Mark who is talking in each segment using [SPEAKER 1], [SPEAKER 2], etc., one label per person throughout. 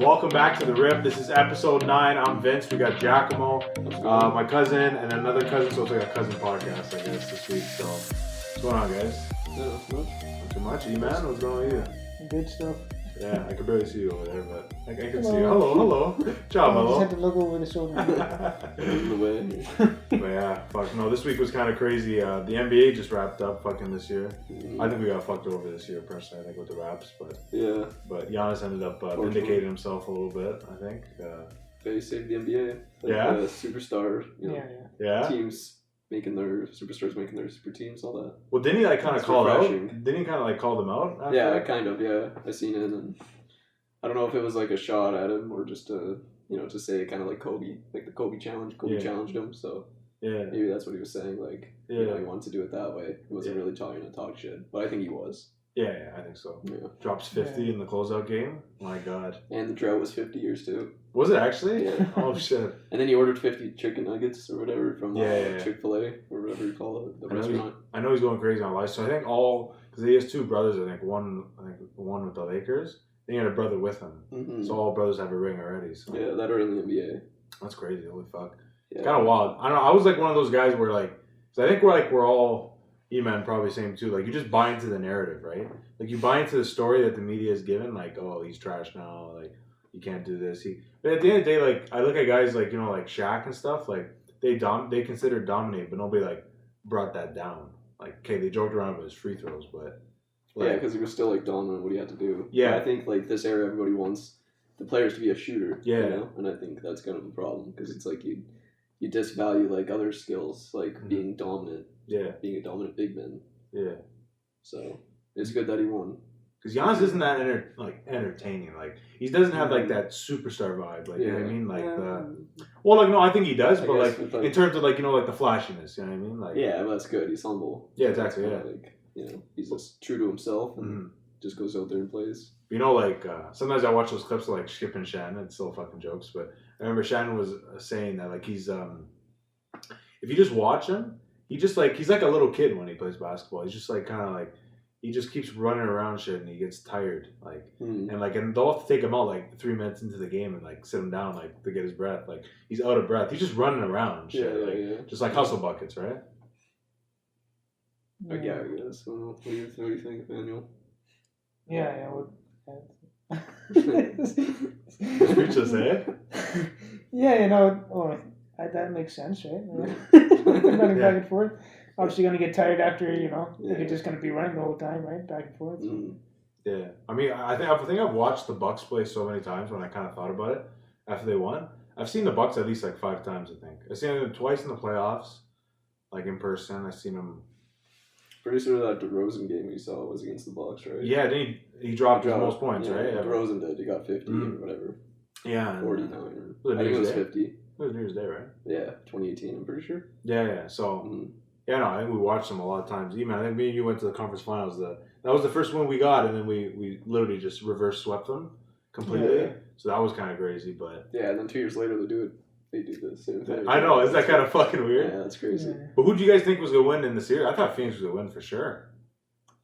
[SPEAKER 1] Welcome back to The Rip. This is episode 9. I'm Vince. We got Giacomo, my cousin, and another cousin. So it's like a cousin podcast, I guess, this week. So what's going on, guys?
[SPEAKER 2] Not much.
[SPEAKER 1] Not too much. Eman, what's going on with you?
[SPEAKER 3] Good stuff.
[SPEAKER 1] Yeah, I can barely see you over there, but I can see you. Hello. Ciao,
[SPEAKER 3] I
[SPEAKER 1] hello.
[SPEAKER 3] just had to look over the shoulder.
[SPEAKER 2] In the way.
[SPEAKER 1] But yeah, fuck no. This week was kind of crazy. The NBA just wrapped up fucking this year. I think we got fucked over this year, personally. I think with the Raps, but
[SPEAKER 2] Yeah.
[SPEAKER 1] But Giannis ended up vindicating himself a little bit. I think.
[SPEAKER 2] They saved the NBA.
[SPEAKER 1] Yeah?
[SPEAKER 2] Superstar.
[SPEAKER 1] Yeah.
[SPEAKER 2] Teams making their superstars making their super teams, all that.
[SPEAKER 1] Well, didn't he kind of
[SPEAKER 2] It's
[SPEAKER 1] call out?
[SPEAKER 2] refreshing.
[SPEAKER 1] Didn't he kind of call them out? After
[SPEAKER 2] Yeah,
[SPEAKER 1] that?
[SPEAKER 2] kind of. Yeah, I seen it, and I don't know if it was like a shot at him or just to say kind of like Kobe, like the Kobe challenge. Kobe challenged him, so
[SPEAKER 1] Yeah.
[SPEAKER 2] maybe that's what he was saying. Like, he wanted to do it that way. He wasn't really trying to talk shit, but I think he was.
[SPEAKER 1] Yeah, I think so.
[SPEAKER 2] Yeah.
[SPEAKER 1] Drops 50 in the closeout game. My God.
[SPEAKER 2] And the drought was 50 years too.
[SPEAKER 1] Was it actually?
[SPEAKER 2] Yeah.
[SPEAKER 1] Oh shit.
[SPEAKER 2] And then he ordered 50 chicken nuggets or whatever from
[SPEAKER 1] Yeah.
[SPEAKER 2] Chick-fil-A or whatever you call it, the restaurant.
[SPEAKER 1] I know he's going crazy on life. So I think because he has two brothers. I think one with the Lakers. Then he had a brother with him.
[SPEAKER 2] Mm-hmm.
[SPEAKER 1] So all brothers have a ring already. So
[SPEAKER 2] Yeah, that are in the NBA.
[SPEAKER 1] that's crazy. Holy fuck.
[SPEAKER 2] Yeah.
[SPEAKER 1] It's kind of wild. I don't know. I was like one of those guys where cause I think we're all E-Man probably same too. Like you just buy into the narrative, right? Like you buy into the story that the media is given. Like, oh, he's trash now. Like you can't do this. But at the end of the day, like I look at guys like like Shaq and stuff. Like they considered dominate, but nobody brought that down. Like okay, they joked around with his free throws, but
[SPEAKER 2] Yeah, because he was still dominant what he had to do.
[SPEAKER 1] Yeah.
[SPEAKER 2] But I think this era, everybody wants the players to be a shooter.
[SPEAKER 1] Yeah.
[SPEAKER 2] And I think that's kind of a problem because it's like you disvalue other skills, like being dominant.
[SPEAKER 1] Yeah.
[SPEAKER 2] Being a dominant big man.
[SPEAKER 1] Yeah.
[SPEAKER 2] So it's good that he won.
[SPEAKER 1] Because Giannis isn't that entertaining. Like he doesn't have that superstar vibe. Like you know what I mean? No, I think he does, but in terms of the flashiness, you know what I mean? Like
[SPEAKER 2] yeah, that's good. He's humble.
[SPEAKER 1] Yeah, exactly. Yeah.
[SPEAKER 2] He's just true to himself and just goes out there and plays.
[SPEAKER 1] Sometimes I watch those clips of Skip and Shannon. It's still fucking jokes, but I remember Shannon was saying that he's if you just watch him, he's like a little kid when he plays basketball. He's just he just keeps running around shit and he gets tired. And they'll have to take him out 3 minutes into the game and sit him down to get his breath. He's out of breath. He's just running around and shit. Just hustle buckets, right?
[SPEAKER 2] Yeah, I guess. What do you think, Daniel?
[SPEAKER 3] Yeah.
[SPEAKER 1] Speechless, eh?
[SPEAKER 3] Yeah, that makes sense, right? Running back and forth. Obviously, going to get tired after, if you're just going to be running the whole time, right? Back and forth.
[SPEAKER 2] Mm.
[SPEAKER 1] Yeah. I mean, I think I've watched the Bucks play so many times when I kind of thought about it after they won. I've seen the Bucks at least 5 times, I think. I've seen them twice in the playoffs, in person. I've seen them.
[SPEAKER 2] Pretty sure that DeRozan game we saw was against the Bucks, right?
[SPEAKER 1] Yeah, then he dropped his most points, right?
[SPEAKER 2] DeRozan did. He got 50 or whatever.
[SPEAKER 1] Yeah.
[SPEAKER 2] 49 or I think it was 50.
[SPEAKER 1] It was New Year's Day, right?
[SPEAKER 2] Yeah, 2018, I'm pretty sure.
[SPEAKER 1] Yeah. So, I think we watched them a lot of times. I think me and you went to the conference finals. That was the first one we got, and then we literally just reverse swept them completely. Yeah. So that was kind of crazy, but...
[SPEAKER 2] Yeah, and then 2 years later, they do the same thing.
[SPEAKER 1] I know, isn't that kind of fucking weird?
[SPEAKER 2] Yeah, that's crazy.
[SPEAKER 3] Yeah.
[SPEAKER 2] But
[SPEAKER 1] who do you guys think was going to win in the series? I thought Phoenix was going to win for sure.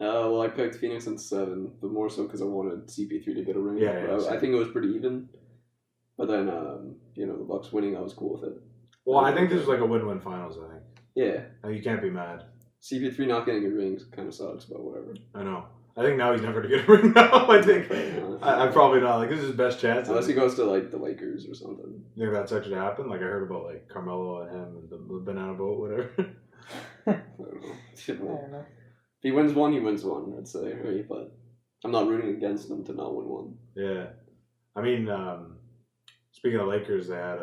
[SPEAKER 2] Well, I picked Phoenix in 7, but more so because I wanted CP3 to get a ring.
[SPEAKER 1] Yeah,
[SPEAKER 2] I think it was pretty even. But then, the Bucks winning, I was cool with it.
[SPEAKER 1] Well, I think this was a win-win finals, I think.
[SPEAKER 2] Yeah.
[SPEAKER 1] You can't be mad.
[SPEAKER 2] CP3 not getting a ring kind of sucks, but whatever.
[SPEAKER 1] I know. I think now he's never going to get a ring now. I think. I'm probably not. This is his best chance.
[SPEAKER 2] Unless he goes to, the Lakers or something.
[SPEAKER 1] You think that's actually happened? I heard about, Carmelo and him and the banana boat, whatever.
[SPEAKER 2] I don't know. If he wins one, he wins one, I'd say, right? But I'm not rooting against him to not win one.
[SPEAKER 1] Yeah. I mean, speaking of Lakers, they had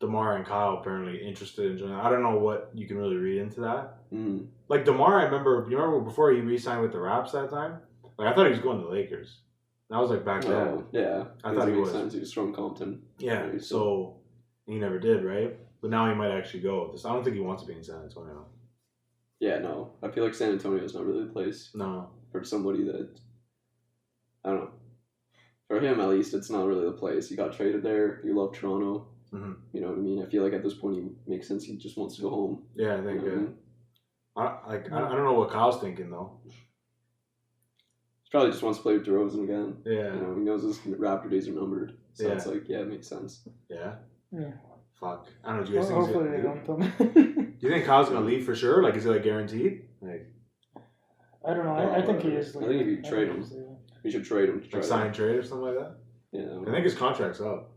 [SPEAKER 1] DeMar and Kyle apparently interested in joining. I don't know what you can really read into that.
[SPEAKER 2] Mm.
[SPEAKER 1] DeMar, you remember before he re-signed with the Raps that time? I thought he was going to the Lakers. That was back then.
[SPEAKER 2] Oh, yeah.
[SPEAKER 1] I thought he was.
[SPEAKER 2] Sense. He was from Compton.
[SPEAKER 1] Yeah, right? So he never did, right? But now he might actually go. I don't think he wants to be in San Antonio.
[SPEAKER 2] Yeah, no. I feel like San Antonio is not really the place.
[SPEAKER 1] No.
[SPEAKER 2] For somebody that, I don't know. For him, at least, it's not really the place. He got traded there. You love Toronto.
[SPEAKER 1] Mm-hmm.
[SPEAKER 2] You know what I mean? I feel like at this point, he makes sense. He just wants to go home.
[SPEAKER 1] Yeah, I think,
[SPEAKER 2] you know
[SPEAKER 1] I don't know what Kyle's thinking, though.
[SPEAKER 2] He probably just wants to play with DeRozan again.
[SPEAKER 1] Yeah.
[SPEAKER 2] He knows his Raptor days are numbered. So it's like, yeah, it makes sense.
[SPEAKER 1] Yeah.
[SPEAKER 3] Yeah.
[SPEAKER 1] Fuck. I don't know. Do you guys think he's
[SPEAKER 3] Hopefully
[SPEAKER 1] gonna
[SPEAKER 3] they
[SPEAKER 1] leave?
[SPEAKER 3] don't tell me.
[SPEAKER 1] Do you think Kyle's gonna leave for sure? Like, is it like guaranteed? Like,
[SPEAKER 3] I don't know. I think he is.
[SPEAKER 2] I think if you trade him, we should trade him to try
[SPEAKER 1] like sign and trade or something like that?
[SPEAKER 2] Yeah.
[SPEAKER 1] I think his contract's up.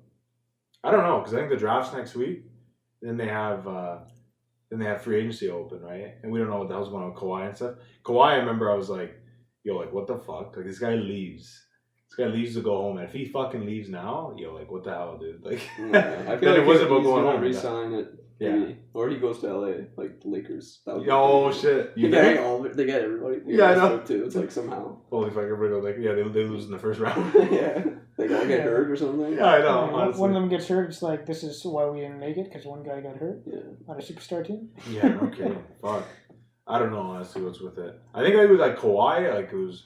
[SPEAKER 1] I don't know, because I think the draft's next week. Then they have free agency open, right? And we don't know what the hell's going on with Kawhi and stuff. Kawhi, I remember I was like, yo, like, what the fuck? Like, this guy leaves. This guy leaves to go home. And if he fucking leaves now, yo, like, what the hell, dude? Like,
[SPEAKER 2] I feel like
[SPEAKER 1] it wasn't about
[SPEAKER 2] he's
[SPEAKER 1] going
[SPEAKER 2] gonna
[SPEAKER 1] home.
[SPEAKER 2] resign it.
[SPEAKER 1] Yeah.
[SPEAKER 2] Maybe. Or he goes to LA, like the Lakers. That would be
[SPEAKER 1] Oh,
[SPEAKER 2] crazy.
[SPEAKER 1] shit. You
[SPEAKER 2] They
[SPEAKER 1] think?
[SPEAKER 2] get everybody.
[SPEAKER 1] Yeah, I know.
[SPEAKER 2] Too. It's like somehow.
[SPEAKER 1] Holy fuck, everybody goes like, yeah, they lose in the first round.
[SPEAKER 2] Yeah. They all get hurt or something.
[SPEAKER 1] Yeah, I know.
[SPEAKER 3] When
[SPEAKER 1] Honestly.
[SPEAKER 3] one of them gets hurt, it's like, this is why we didn't make it, because one guy got hurt
[SPEAKER 2] Yeah.
[SPEAKER 3] on a superstar team.
[SPEAKER 1] Yeah, no kidding. Fuck. I don't know, honestly, what's with it. I think it was like Kawhi, like, it was...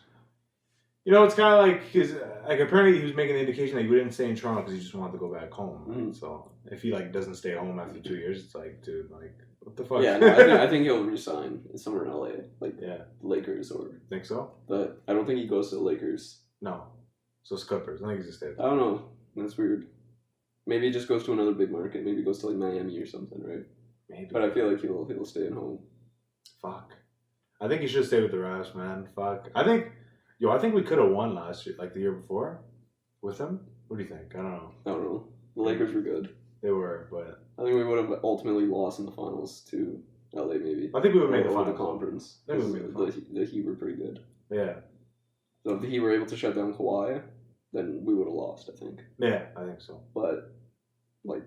[SPEAKER 1] You know, it's kind of like his... Like, apparently he was making an indication that he wouldn't stay in Toronto because he just wanted to go back home. Right?
[SPEAKER 2] Mm-hmm.
[SPEAKER 1] So, if he, like, doesn't stay home after 2 years, it's like, dude, like, what the fuck?
[SPEAKER 2] Yeah, no, I think he'll resign somewhere in LA, like
[SPEAKER 1] Yeah.
[SPEAKER 2] the Lakers or.
[SPEAKER 1] Think so?
[SPEAKER 2] But I don't think he goes to the Lakers.
[SPEAKER 1] No. So, it's Clippers. I think he's just stayed.
[SPEAKER 2] I don't know. That's weird. Maybe he just goes to another big market. Maybe he goes to like Miami or something, right?
[SPEAKER 1] Maybe.
[SPEAKER 2] But I feel like he'll stay at home.
[SPEAKER 1] Fuck. I think he should stay with the Raps, man. Fuck. I think we could have won last year, like the year before, with him. What do you think? I don't know.
[SPEAKER 2] I don't know. The Lakers were good.
[SPEAKER 1] They were, but
[SPEAKER 2] I think we would have ultimately lost in the finals to LA, maybe.
[SPEAKER 1] I think we would make the
[SPEAKER 2] Or
[SPEAKER 1] finals.
[SPEAKER 2] conference.
[SPEAKER 1] I think we would make the finals.
[SPEAKER 2] The Heat were pretty good.
[SPEAKER 1] Yeah.
[SPEAKER 2] So if the Heat were able to shut down Kawhi, then we would have lost, I think.
[SPEAKER 1] Yeah, I think so.
[SPEAKER 2] But like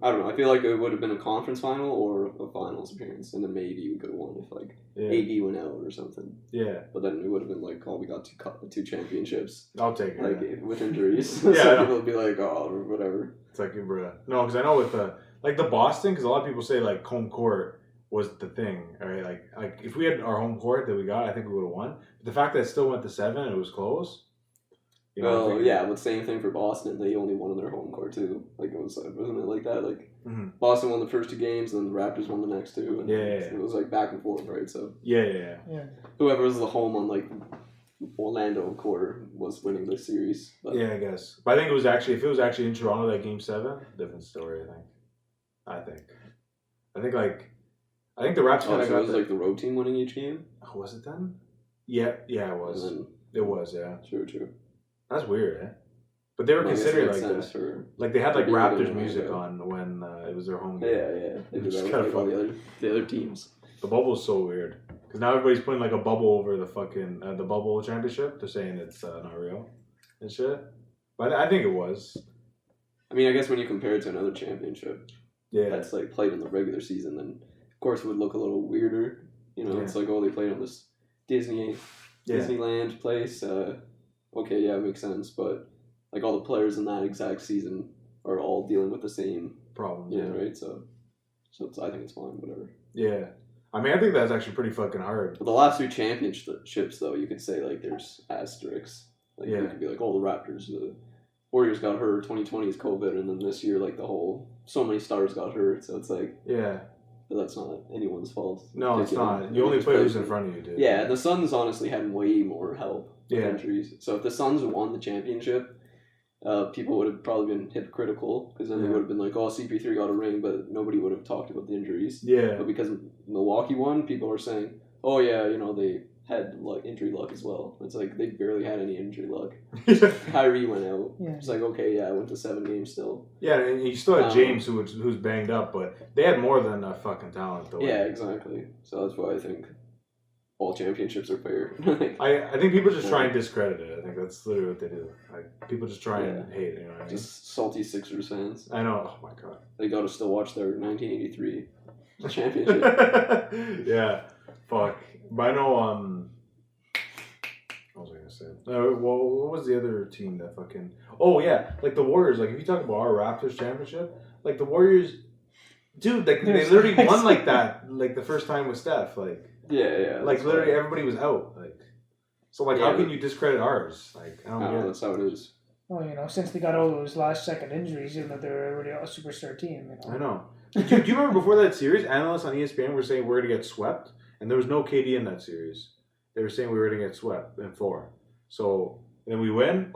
[SPEAKER 2] I don't know. I feel like it would have been a conference final or a finals appearance, and then maybe we could have won if like AD went out or something.
[SPEAKER 1] Yeah.
[SPEAKER 2] But then it would have been like, oh, we got two championships.
[SPEAKER 1] I'll take it.
[SPEAKER 2] Like with injuries.
[SPEAKER 1] Yeah,
[SPEAKER 2] So
[SPEAKER 1] I know.
[SPEAKER 2] people would be like, oh, whatever.
[SPEAKER 1] It's like, bruh. No, because I know with the Boston, because a lot of people say like home court was the thing, right? Like if we had our home court that we got, I think we would have won. But the fact that it still went to 7 and it was close. You know,
[SPEAKER 2] Well, yeah, but same thing for Boston. They only won in their home court too. Like wasn't it like that? Like Boston won the first 2 games, and then the Raptors won the next 2. And it was like back and forth, right? So
[SPEAKER 1] Yeah.
[SPEAKER 2] whoever was the home on like Orlando court was winning the series. But
[SPEAKER 1] Yeah, I guess. But I think if it was actually in Toronto, that game 7, different story. I think the Raps kind of
[SPEAKER 2] so
[SPEAKER 1] got
[SPEAKER 2] it was like the road team winning each game.
[SPEAKER 1] Oh, was it then? Yeah, it was. It was, yeah.
[SPEAKER 2] True.
[SPEAKER 1] That's weird, eh? But they were considered like that. Like they had like Raptors music on when it was their home game.
[SPEAKER 2] Yeah. They did
[SPEAKER 1] It's
[SPEAKER 2] that
[SPEAKER 1] kinda
[SPEAKER 2] with all
[SPEAKER 1] funny.
[SPEAKER 2] the other teams.
[SPEAKER 1] The bubble is so weird because now everybody's putting like a bubble over the fucking the bubble championship. They're saying it's not real and shit. But I think it was.
[SPEAKER 2] I mean, I guess when you compare it to another championship,
[SPEAKER 1] Yeah.
[SPEAKER 2] that's like played in the regular season, then of course it would look a little weirder. You know, it's like, oh, they played on this Disneyland place. Okay, yeah, it makes sense. But like all the players in that exact season are all dealing with the same
[SPEAKER 1] problems.
[SPEAKER 2] Yeah, right. So I think it's fine. Whatever.
[SPEAKER 1] Yeah, I mean, I think that's actually pretty fucking hard.
[SPEAKER 2] But the last 2 championships, though, you could say like there's asterisks. Like you could be like, oh, the Raptors, the Warriors got hurt. 2020 is COVID, and then this year, like so many stars got hurt. So it's like but that's not anyone's fault.
[SPEAKER 1] No, it's not. You only play who's in front of you, dude.
[SPEAKER 2] Yeah, the Suns honestly had way more help with
[SPEAKER 1] Yeah.
[SPEAKER 2] injuries. So if the Suns won the championship, people would have probably been hypocritical because then they would have been like, oh, CP3 got a ring, but nobody would have talked about the injuries.
[SPEAKER 1] Yeah.
[SPEAKER 2] But because Milwaukee won, people are saying, oh, yeah, they had injury luck as well. It's like they barely had any injury luck. Kyrie went out.
[SPEAKER 3] Yeah.
[SPEAKER 2] It's like, okay, I went to 7 games still.
[SPEAKER 1] Yeah, and you still had James who's banged up, but they had more than enough fucking talent, though.
[SPEAKER 2] Yeah, exactly. So that's why I think all championships are fair.
[SPEAKER 1] I think people just try and discredit it. I think that's literally what they do. Like people just try and hate it. You know what I mean?
[SPEAKER 2] Just salty Sixers fans.
[SPEAKER 1] I know. Oh my god.
[SPEAKER 2] They got to still watch their 1983 championship.
[SPEAKER 1] Yeah. Fuck. But I know. What was I gonna say? Well, what was the other team that fucking? Oh yeah, like the Warriors. Like if you talk about our Raptors championship, like the Warriors, dude, like they literally won like that, like the first time with Steph, like.
[SPEAKER 2] Yeah.
[SPEAKER 1] Like literally everybody was out. Like, so like how can you discredit ours? Like I don't get it.
[SPEAKER 2] That's how it is.
[SPEAKER 3] Well, since they got all those last-second injuries, even though they're already a superstar team,
[SPEAKER 1] I know. Do you remember before that series, analysts on ESPN were saying we're going to get swept, and there was no KD in that series. They were saying we were going to get swept in 4. So And then we win.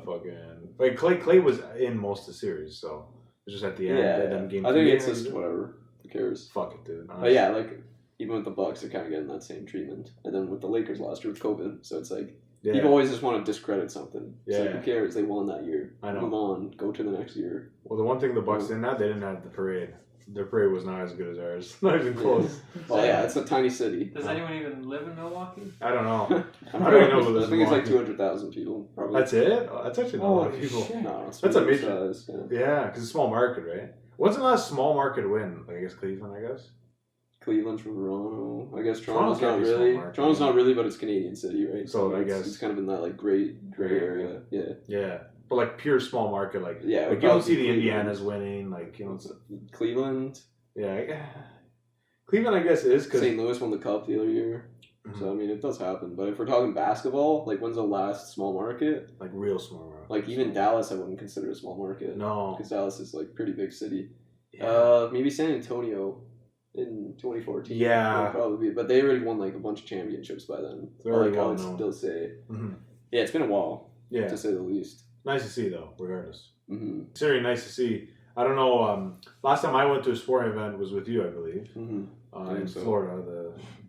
[SPEAKER 1] Fucking like Clay was in most of the series, so it was just at the end.
[SPEAKER 2] Yeah,
[SPEAKER 1] And then game
[SPEAKER 2] I think
[SPEAKER 1] 3
[SPEAKER 2] it's just whatever. Who cares?
[SPEAKER 1] Fuck it, dude.
[SPEAKER 2] But yeah, like even with the Bucks, they're kind of getting that same treatment. And then with the Lakers last year with COVID, so it's like people always just want to discredit something. It's like, who cares? They won that year.
[SPEAKER 1] I know.
[SPEAKER 2] Move on. Go to the next year.
[SPEAKER 1] Well, the one thing the Bucks didn't have, they didn't have the parade. Their parade was not as good as ours. Not even close.
[SPEAKER 2] Well, yeah, it's a tiny city.
[SPEAKER 4] Does anyone even live in Milwaukee?
[SPEAKER 1] I don't know.
[SPEAKER 2] I
[SPEAKER 1] don't even know.
[SPEAKER 2] I think it's like 200,000 people. Probably.
[SPEAKER 1] That's it? Oh, that's actually not a lot of people.
[SPEAKER 3] Shit.
[SPEAKER 2] No, it's
[SPEAKER 1] That's a
[SPEAKER 2] really
[SPEAKER 1] major.
[SPEAKER 2] size,
[SPEAKER 1] Yeah, because it's a small market, right? What's the last small market win? Like, I guess Cleveland, I guess?
[SPEAKER 2] Cleveland from Toronto. I guess
[SPEAKER 1] Toronto's
[SPEAKER 2] Toronto's
[SPEAKER 1] gotta
[SPEAKER 2] not
[SPEAKER 1] be small
[SPEAKER 2] really.
[SPEAKER 1] market,
[SPEAKER 2] Toronto's
[SPEAKER 1] yeah.
[SPEAKER 2] not really, but it's Canadian city, right?
[SPEAKER 1] So I guess-
[SPEAKER 2] it's kind of in that like gray area. Yeah.
[SPEAKER 1] Yeah. But, like, pure small market, like,
[SPEAKER 2] Yeah.
[SPEAKER 1] like you don't see the Indianas winning, like, you know, it's,
[SPEAKER 2] Cleveland.
[SPEAKER 1] yeah. Cleveland, I guess, is because.
[SPEAKER 2] St. Louis won the cup the other year. So I mean, it does happen. But if we're talking basketball, like when's the last small market?
[SPEAKER 1] Like, real small market.
[SPEAKER 2] Like even Dallas, I wouldn't consider a small market.
[SPEAKER 1] No.
[SPEAKER 2] Because Dallas is like pretty big city.
[SPEAKER 1] Yeah.
[SPEAKER 2] Maybe San Antonio in 2014.
[SPEAKER 1] Yeah.
[SPEAKER 2] Would probably be, but they already won like a bunch of championships by then.
[SPEAKER 1] They're
[SPEAKER 2] Or,
[SPEAKER 1] already
[SPEAKER 2] like I
[SPEAKER 1] well
[SPEAKER 2] would
[SPEAKER 1] known.
[SPEAKER 2] still say.
[SPEAKER 1] Mhm.
[SPEAKER 2] Yeah, it's been a while
[SPEAKER 1] Yeah.
[SPEAKER 2] to say the least.
[SPEAKER 1] Nice to see, though, regardless.
[SPEAKER 2] Mm-hmm.
[SPEAKER 1] It's very nice to see. I don't know. Last time I went to a sporting event was with you, I believe,
[SPEAKER 2] Mm-hmm. I
[SPEAKER 1] in
[SPEAKER 2] think so.
[SPEAKER 1] Florida,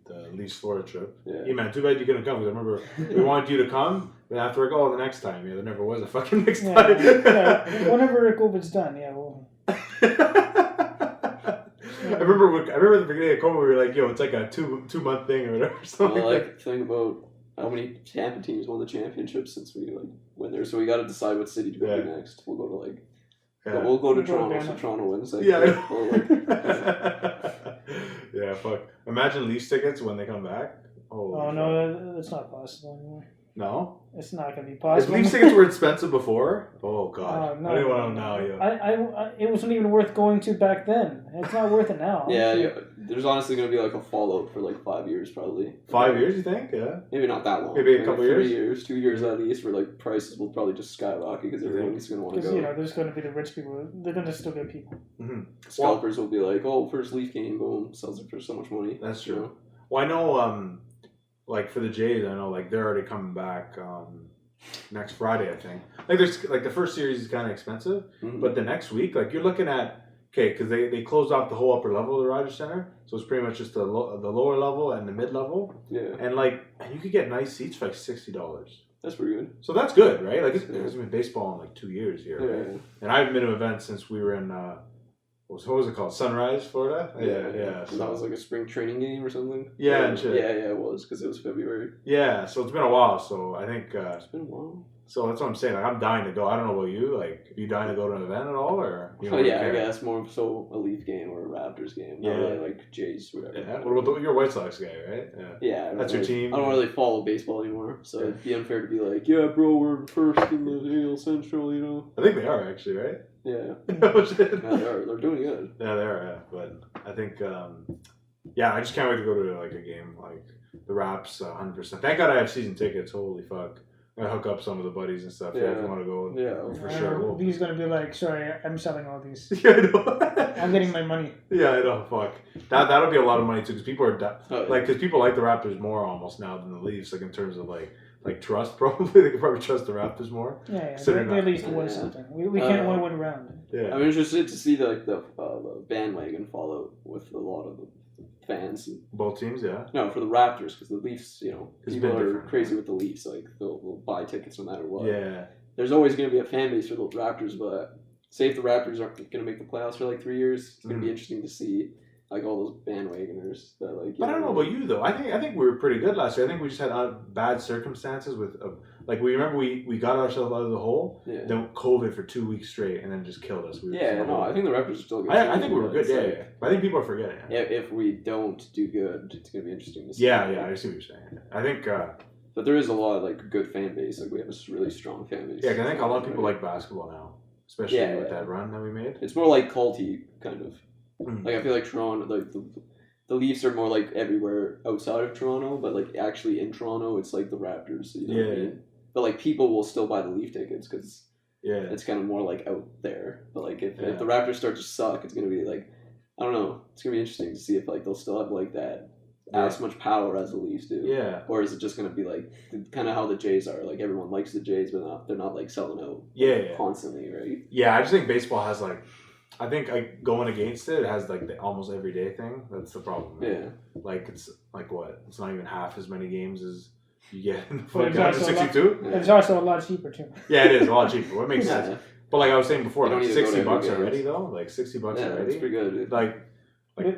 [SPEAKER 1] the Leafs Florida trip.
[SPEAKER 2] Yeah.
[SPEAKER 1] Yeah, man. Too bad you couldn't come. Because I remember we wanted you to come, but after like, the next time. Yeah, there never was a fucking next time.
[SPEAKER 3] Whenever COVID's done, yeah. Well,
[SPEAKER 1] I remember at the beginning of COVID, we were like, "Yo, it's like a two-month thing or whatever." Something
[SPEAKER 2] Well,
[SPEAKER 1] like
[SPEAKER 2] like think about how many Tampa teams won the championship since we like went there. So we got to decide what city to go to next. We'll go to like.
[SPEAKER 1] yeah.
[SPEAKER 2] We'll go to
[SPEAKER 3] We'll go to
[SPEAKER 2] Toronto.
[SPEAKER 3] Ghana.
[SPEAKER 2] So Toronto wins. Like,
[SPEAKER 1] Yeah.
[SPEAKER 2] we'll, like,
[SPEAKER 1] Yeah, fuck. Imagine Leafs tickets when they come back.
[SPEAKER 3] oh no, that's not possible anymore.
[SPEAKER 1] No?
[SPEAKER 3] It's not gonna be
[SPEAKER 1] If
[SPEAKER 3] possible.
[SPEAKER 1] Leafs tickets were expensive before, oh god.
[SPEAKER 3] no,
[SPEAKER 1] I don't even want to know now, yo.
[SPEAKER 3] it wasn't even worth going to back then. It's not worth it now.
[SPEAKER 2] yeah, there's honestly gonna be like a fallout for like 5 years probably.
[SPEAKER 1] 5 years, you think? Yeah.
[SPEAKER 2] Maybe not that long.
[SPEAKER 1] Maybe a
[SPEAKER 2] Like,
[SPEAKER 1] couple
[SPEAKER 2] 3
[SPEAKER 1] years?
[SPEAKER 2] years, 2 years at least, where like prices will probably just skyrocket because everyone's gonna want to
[SPEAKER 3] Because
[SPEAKER 2] go.
[SPEAKER 3] there's going to be the rich people. They're going to still get people.
[SPEAKER 1] Mm-hmm.
[SPEAKER 2] Scalpers will be like, oh, first Leaf game, boom, sells it for so much money.
[SPEAKER 1] That's
[SPEAKER 2] you
[SPEAKER 1] true.
[SPEAKER 2] know?
[SPEAKER 1] Well, I know, like for the Jays, I know like they're already coming back next Friday, I think. Like there's like the first series is kind of expensive,
[SPEAKER 2] Mhm.
[SPEAKER 1] but the next week, like you're looking at because they closed off the whole upper level of the Rogers Center, so it's pretty much just the lower level and the mid level,
[SPEAKER 2] Yeah,
[SPEAKER 1] and you could get nice seats for like $60.
[SPEAKER 2] that's pretty good.
[SPEAKER 1] So that's good, right? Like it's been baseball in like 2 years here,
[SPEAKER 2] Yeah,
[SPEAKER 1] right? And I haven't been to an event since we were in what was it called? Sunrise, Florida. Yeah.
[SPEAKER 2] And that was like a spring training game or something.
[SPEAKER 1] Yeah, and shit.
[SPEAKER 2] Yeah, it was because it was February.
[SPEAKER 1] Yeah, so it's been a while. So I think
[SPEAKER 2] It's been a while.
[SPEAKER 1] so. That's what I'm saying. Like I'm dying to go. I don't know about you. Like, are you dying to go to an event at all, or you
[SPEAKER 2] Oh
[SPEAKER 1] don't
[SPEAKER 2] yeah,
[SPEAKER 1] care?
[SPEAKER 2] I guess more so a Leaf game or a Raptors game. Not
[SPEAKER 1] Yeah.
[SPEAKER 2] really like Jays, whatever.
[SPEAKER 1] Yeah. What about you're a White Sox guy, right? Yeah.
[SPEAKER 2] Yeah, I don't
[SPEAKER 1] That's your
[SPEAKER 2] really-
[SPEAKER 1] team?
[SPEAKER 2] I don't really follow baseball anymore, so
[SPEAKER 1] Yeah.
[SPEAKER 2] it'd be unfair to be like, yeah, bro, we're first in the AL Central, you know.
[SPEAKER 1] I think they are actually, right?
[SPEAKER 2] Yeah,
[SPEAKER 1] Oh, shit.
[SPEAKER 2] yeah, they're doing good.
[SPEAKER 1] Yeah, they are. Yeah, but I think I just can't wait to go to like a game like the Raps 100%. Thank God I have season tickets. Holy fuck. I hook up some of the buddies and stuff. Yeah, if you want to go.
[SPEAKER 2] Yeah,
[SPEAKER 1] For sure. We'll-
[SPEAKER 3] He's going to be like, sorry, I'm selling all these.
[SPEAKER 1] Yeah, I know.
[SPEAKER 3] I'm getting my money.
[SPEAKER 1] Yeah, I know. Fuck. That'll be a lot of money too, because people are
[SPEAKER 2] Oh, yeah.
[SPEAKER 1] like, because people like the Raptors more almost now than the Leafs. Like in terms of like trust, probably they could probably trust the Raptors more.
[SPEAKER 3] Yeah,
[SPEAKER 1] Considering
[SPEAKER 3] they at
[SPEAKER 1] that-
[SPEAKER 3] least won
[SPEAKER 2] Yeah.
[SPEAKER 3] something. We can't win one round.
[SPEAKER 1] Yeah.
[SPEAKER 2] I'm interested to see the bandwagon fallout with a lot of the fans.
[SPEAKER 1] Both teams, yeah.
[SPEAKER 2] No, for the Raptors, because the Leafs, you know,
[SPEAKER 1] It's
[SPEAKER 2] people
[SPEAKER 1] been
[SPEAKER 2] are
[SPEAKER 1] different.
[SPEAKER 2] crazy with the Leafs. Like they'll buy tickets no matter what.
[SPEAKER 1] Yeah.
[SPEAKER 2] There's always going to be a fan base for the Raptors, but say if the Raptors aren't going to make the playoffs for like 3 years, it's going to be interesting to see like all those bandwagoners that like.
[SPEAKER 1] But I don't know about you though. I think we were pretty good last year. I think we just had bad circumstances with like we remember we got ourselves out of the hole.
[SPEAKER 2] Yeah.
[SPEAKER 1] Then COVID for 2 weeks straight, and then just killed us. We were
[SPEAKER 2] Yeah,
[SPEAKER 1] just-
[SPEAKER 2] no, I think the Raptors are still good.
[SPEAKER 1] I
[SPEAKER 2] too,
[SPEAKER 1] think we were
[SPEAKER 2] but
[SPEAKER 1] good.
[SPEAKER 2] it's
[SPEAKER 1] Yeah,
[SPEAKER 2] like,
[SPEAKER 1] yeah. But I think people are forgetting.
[SPEAKER 2] If we don't do good, it's going to be interesting to see.
[SPEAKER 1] Yeah. I see what you're saying. I think.
[SPEAKER 2] But there is a lot of like good fan base. Like we have a really strong fan base.
[SPEAKER 1] Yeah, 'cause I think a lot of people like basketball now, especially
[SPEAKER 2] Yeah,
[SPEAKER 1] with
[SPEAKER 2] yeah.
[SPEAKER 1] that run that we made.
[SPEAKER 2] It's more like culty kind of.
[SPEAKER 1] Mm.
[SPEAKER 2] Like I feel like Toronto, like the Leafs are more like everywhere outside of Toronto, but like actually in Toronto, it's like the Raptors. You know what I
[SPEAKER 1] Yeah.
[SPEAKER 2] mean? But like people will still buy the Leaf tickets because
[SPEAKER 1] Yeah.
[SPEAKER 2] it's kind of more like out there. But like if
[SPEAKER 1] Yeah.
[SPEAKER 2] the Raptors start to suck, it's gonna be like I don't know. It's gonna be interesting to see if like they'll still have like that as much power as the Leafs do?
[SPEAKER 1] Yeah.
[SPEAKER 2] Or is it just going to be like kind of how the Jays are? Like everyone likes the Jays, but they're not like selling out constantly, right?
[SPEAKER 1] Yeah, I just think baseball has like, I think like going against it has like the almost everyday thing. That's the problem. Right?
[SPEAKER 2] Yeah.
[SPEAKER 1] Like it's like what? It's not even half as many games as you get in the
[SPEAKER 3] But it's
[SPEAKER 1] fucking
[SPEAKER 3] also
[SPEAKER 1] 62.
[SPEAKER 3] It's also a lot cheaper too.
[SPEAKER 1] Yeah, it is a lot cheaper. What makes sense? But like I was saying before,
[SPEAKER 2] You don't
[SPEAKER 1] like
[SPEAKER 2] need to go to
[SPEAKER 1] $60
[SPEAKER 2] every game.
[SPEAKER 1] already though. Like $60
[SPEAKER 2] Yeah,
[SPEAKER 1] already.
[SPEAKER 2] that's pretty good.
[SPEAKER 1] Like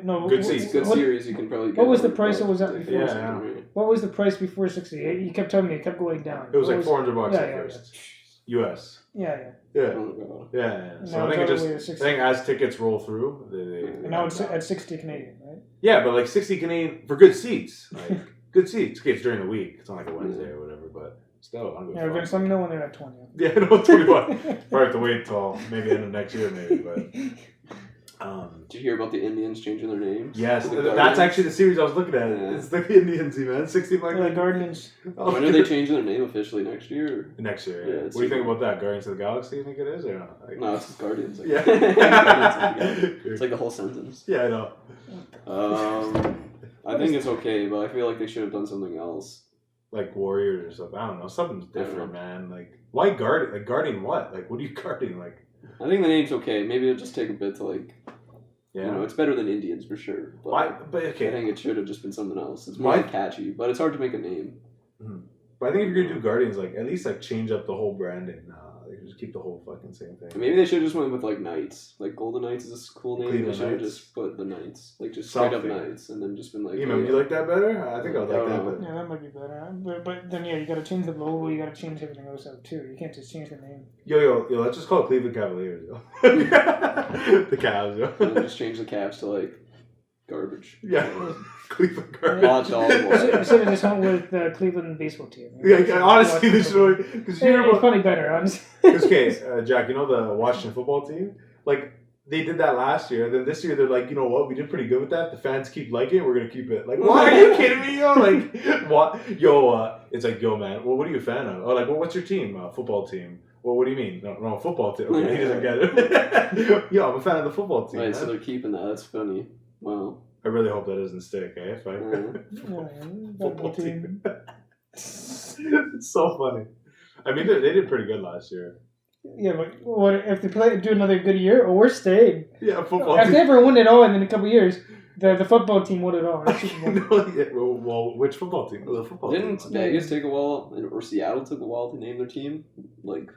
[SPEAKER 3] No,
[SPEAKER 1] good
[SPEAKER 3] what-
[SPEAKER 1] seats.
[SPEAKER 2] Good
[SPEAKER 1] though.
[SPEAKER 2] series, you can probably.
[SPEAKER 3] What was the price it was at before?
[SPEAKER 1] Yeah.
[SPEAKER 3] What was the price before 60? You kept telling me it kept going down.
[SPEAKER 1] It was
[SPEAKER 3] What
[SPEAKER 1] like $400
[SPEAKER 3] yeah,
[SPEAKER 1] at
[SPEAKER 3] yeah,
[SPEAKER 1] first. US.
[SPEAKER 3] Yeah.
[SPEAKER 1] Yeah.
[SPEAKER 2] Oh,
[SPEAKER 1] Yeah. So
[SPEAKER 3] Now
[SPEAKER 1] I think
[SPEAKER 3] it's
[SPEAKER 1] it
[SPEAKER 3] all the way to
[SPEAKER 1] just.
[SPEAKER 3] 60.
[SPEAKER 1] I think as tickets roll through, they
[SPEAKER 3] And now it's at 60 Canadian, right?
[SPEAKER 1] yeah, but like 60 Canadian for good seats. Like good seats. Okay, it's during the week. It's not like a Wednesday or whatever, but still, I'm
[SPEAKER 3] Yeah, Vince, let me know when they're at 20.
[SPEAKER 1] Yeah, no, 21. Probably have to wait till maybe end of next year, maybe. But
[SPEAKER 2] Did you hear about the Indians changing their names?
[SPEAKER 1] yes,
[SPEAKER 2] To the
[SPEAKER 1] that's
[SPEAKER 2] Guardians?
[SPEAKER 1] actually the series I was looking at.
[SPEAKER 2] Yeah.
[SPEAKER 1] It's the Indians, man. 60 bucks.
[SPEAKER 3] The Guardians.
[SPEAKER 2] When are they changing their name officially next year?
[SPEAKER 1] Next year.
[SPEAKER 2] Yeah,
[SPEAKER 1] Yeah.
[SPEAKER 2] it's
[SPEAKER 1] What do you think
[SPEAKER 2] super-
[SPEAKER 1] about that? Guardians of the Galaxy? You think it is or not? Like,
[SPEAKER 2] No, it's just Guardians. Like,
[SPEAKER 1] Yeah.
[SPEAKER 2] it's like the whole sentence.
[SPEAKER 1] Yeah, I know.
[SPEAKER 2] I think it's okay, but I feel like they should have done something else.
[SPEAKER 1] Like Warriors or something. I don't know. Something's
[SPEAKER 2] I don't
[SPEAKER 1] different, man. Like, why guard? Like, guarding what? Like, what are you guarding? Like,
[SPEAKER 2] I think the name's okay. Maybe it'll just take a bit to like.
[SPEAKER 1] yeah.
[SPEAKER 2] You know, it's better than Indians for sure. But
[SPEAKER 1] Why? But
[SPEAKER 2] I
[SPEAKER 1] okay.
[SPEAKER 2] think it should have just been something else. It's more
[SPEAKER 1] Why-
[SPEAKER 2] catchy, but it's hard to make a name.
[SPEAKER 1] But I think if you're gonna do Guardians, like at least like change up the whole branding. Like just keep the whole fucking same thing.
[SPEAKER 2] Maybe they should have just went with like Knights. Like Golden Knights is a cool name.
[SPEAKER 1] Cleveland
[SPEAKER 2] They should have
[SPEAKER 1] Knights.
[SPEAKER 2] just put the Knights. Like just straight up
[SPEAKER 1] Something.
[SPEAKER 2] Knights, and then just been like.
[SPEAKER 1] You
[SPEAKER 2] oh,
[SPEAKER 1] know,
[SPEAKER 2] yeah.
[SPEAKER 1] you like that better? I think I would
[SPEAKER 2] I
[SPEAKER 1] like
[SPEAKER 2] don't
[SPEAKER 1] that
[SPEAKER 2] know.
[SPEAKER 1] better.
[SPEAKER 3] Yeah, that might be better. But then, yeah, you got to change the logo. You got to change everything else out, too. You can't just change the name.
[SPEAKER 1] Yo, let's just call it Cleveland Cavaliers, yo. The Cavs, yo.
[SPEAKER 2] And then just change the Cavs to like garbage.
[SPEAKER 1] Yeah, Cleveland Cavaliers.
[SPEAKER 2] Hot dog water.
[SPEAKER 3] Instead of just went with the Cleveland baseball team.
[SPEAKER 1] Yeah, honestly, they should. Because you hear
[SPEAKER 3] It's
[SPEAKER 1] about.
[SPEAKER 3] probably better, honestly.
[SPEAKER 1] Because, okay, Jack, you know the Washington football team? Like, they did that last year. Then this year, they're like, you know what? We did pretty good with that. The fans keep liking it. We're going to keep it. Like, what? Are you kidding me, yo? Like, what? Yo, it's like, yo, man. Well, what are you a fan of? Oh, like, well, what's your team? Football team. Well, what do you mean? No, football team. Okay, he doesn't get it. Yo, I'm a fan of the football team.
[SPEAKER 2] Right,
[SPEAKER 1] Man.
[SPEAKER 2] so they're keeping that. That's funny. Wow.
[SPEAKER 1] I really hope that doesn't stick, eh? If I...
[SPEAKER 3] Football team.
[SPEAKER 1] It's so funny. I mean, they did pretty good last year.
[SPEAKER 3] Yeah, but what if they do another good year? Or we're staying.
[SPEAKER 1] Yeah, football
[SPEAKER 3] If
[SPEAKER 1] team.
[SPEAKER 3] they ever win it all in a couple of years, the football team won it all. The Super Bowl.
[SPEAKER 1] No, yeah, well, which football team? The football
[SPEAKER 2] Didn't
[SPEAKER 1] team.
[SPEAKER 2] Vegas take a while, or Seattle took a while to name their team? Like,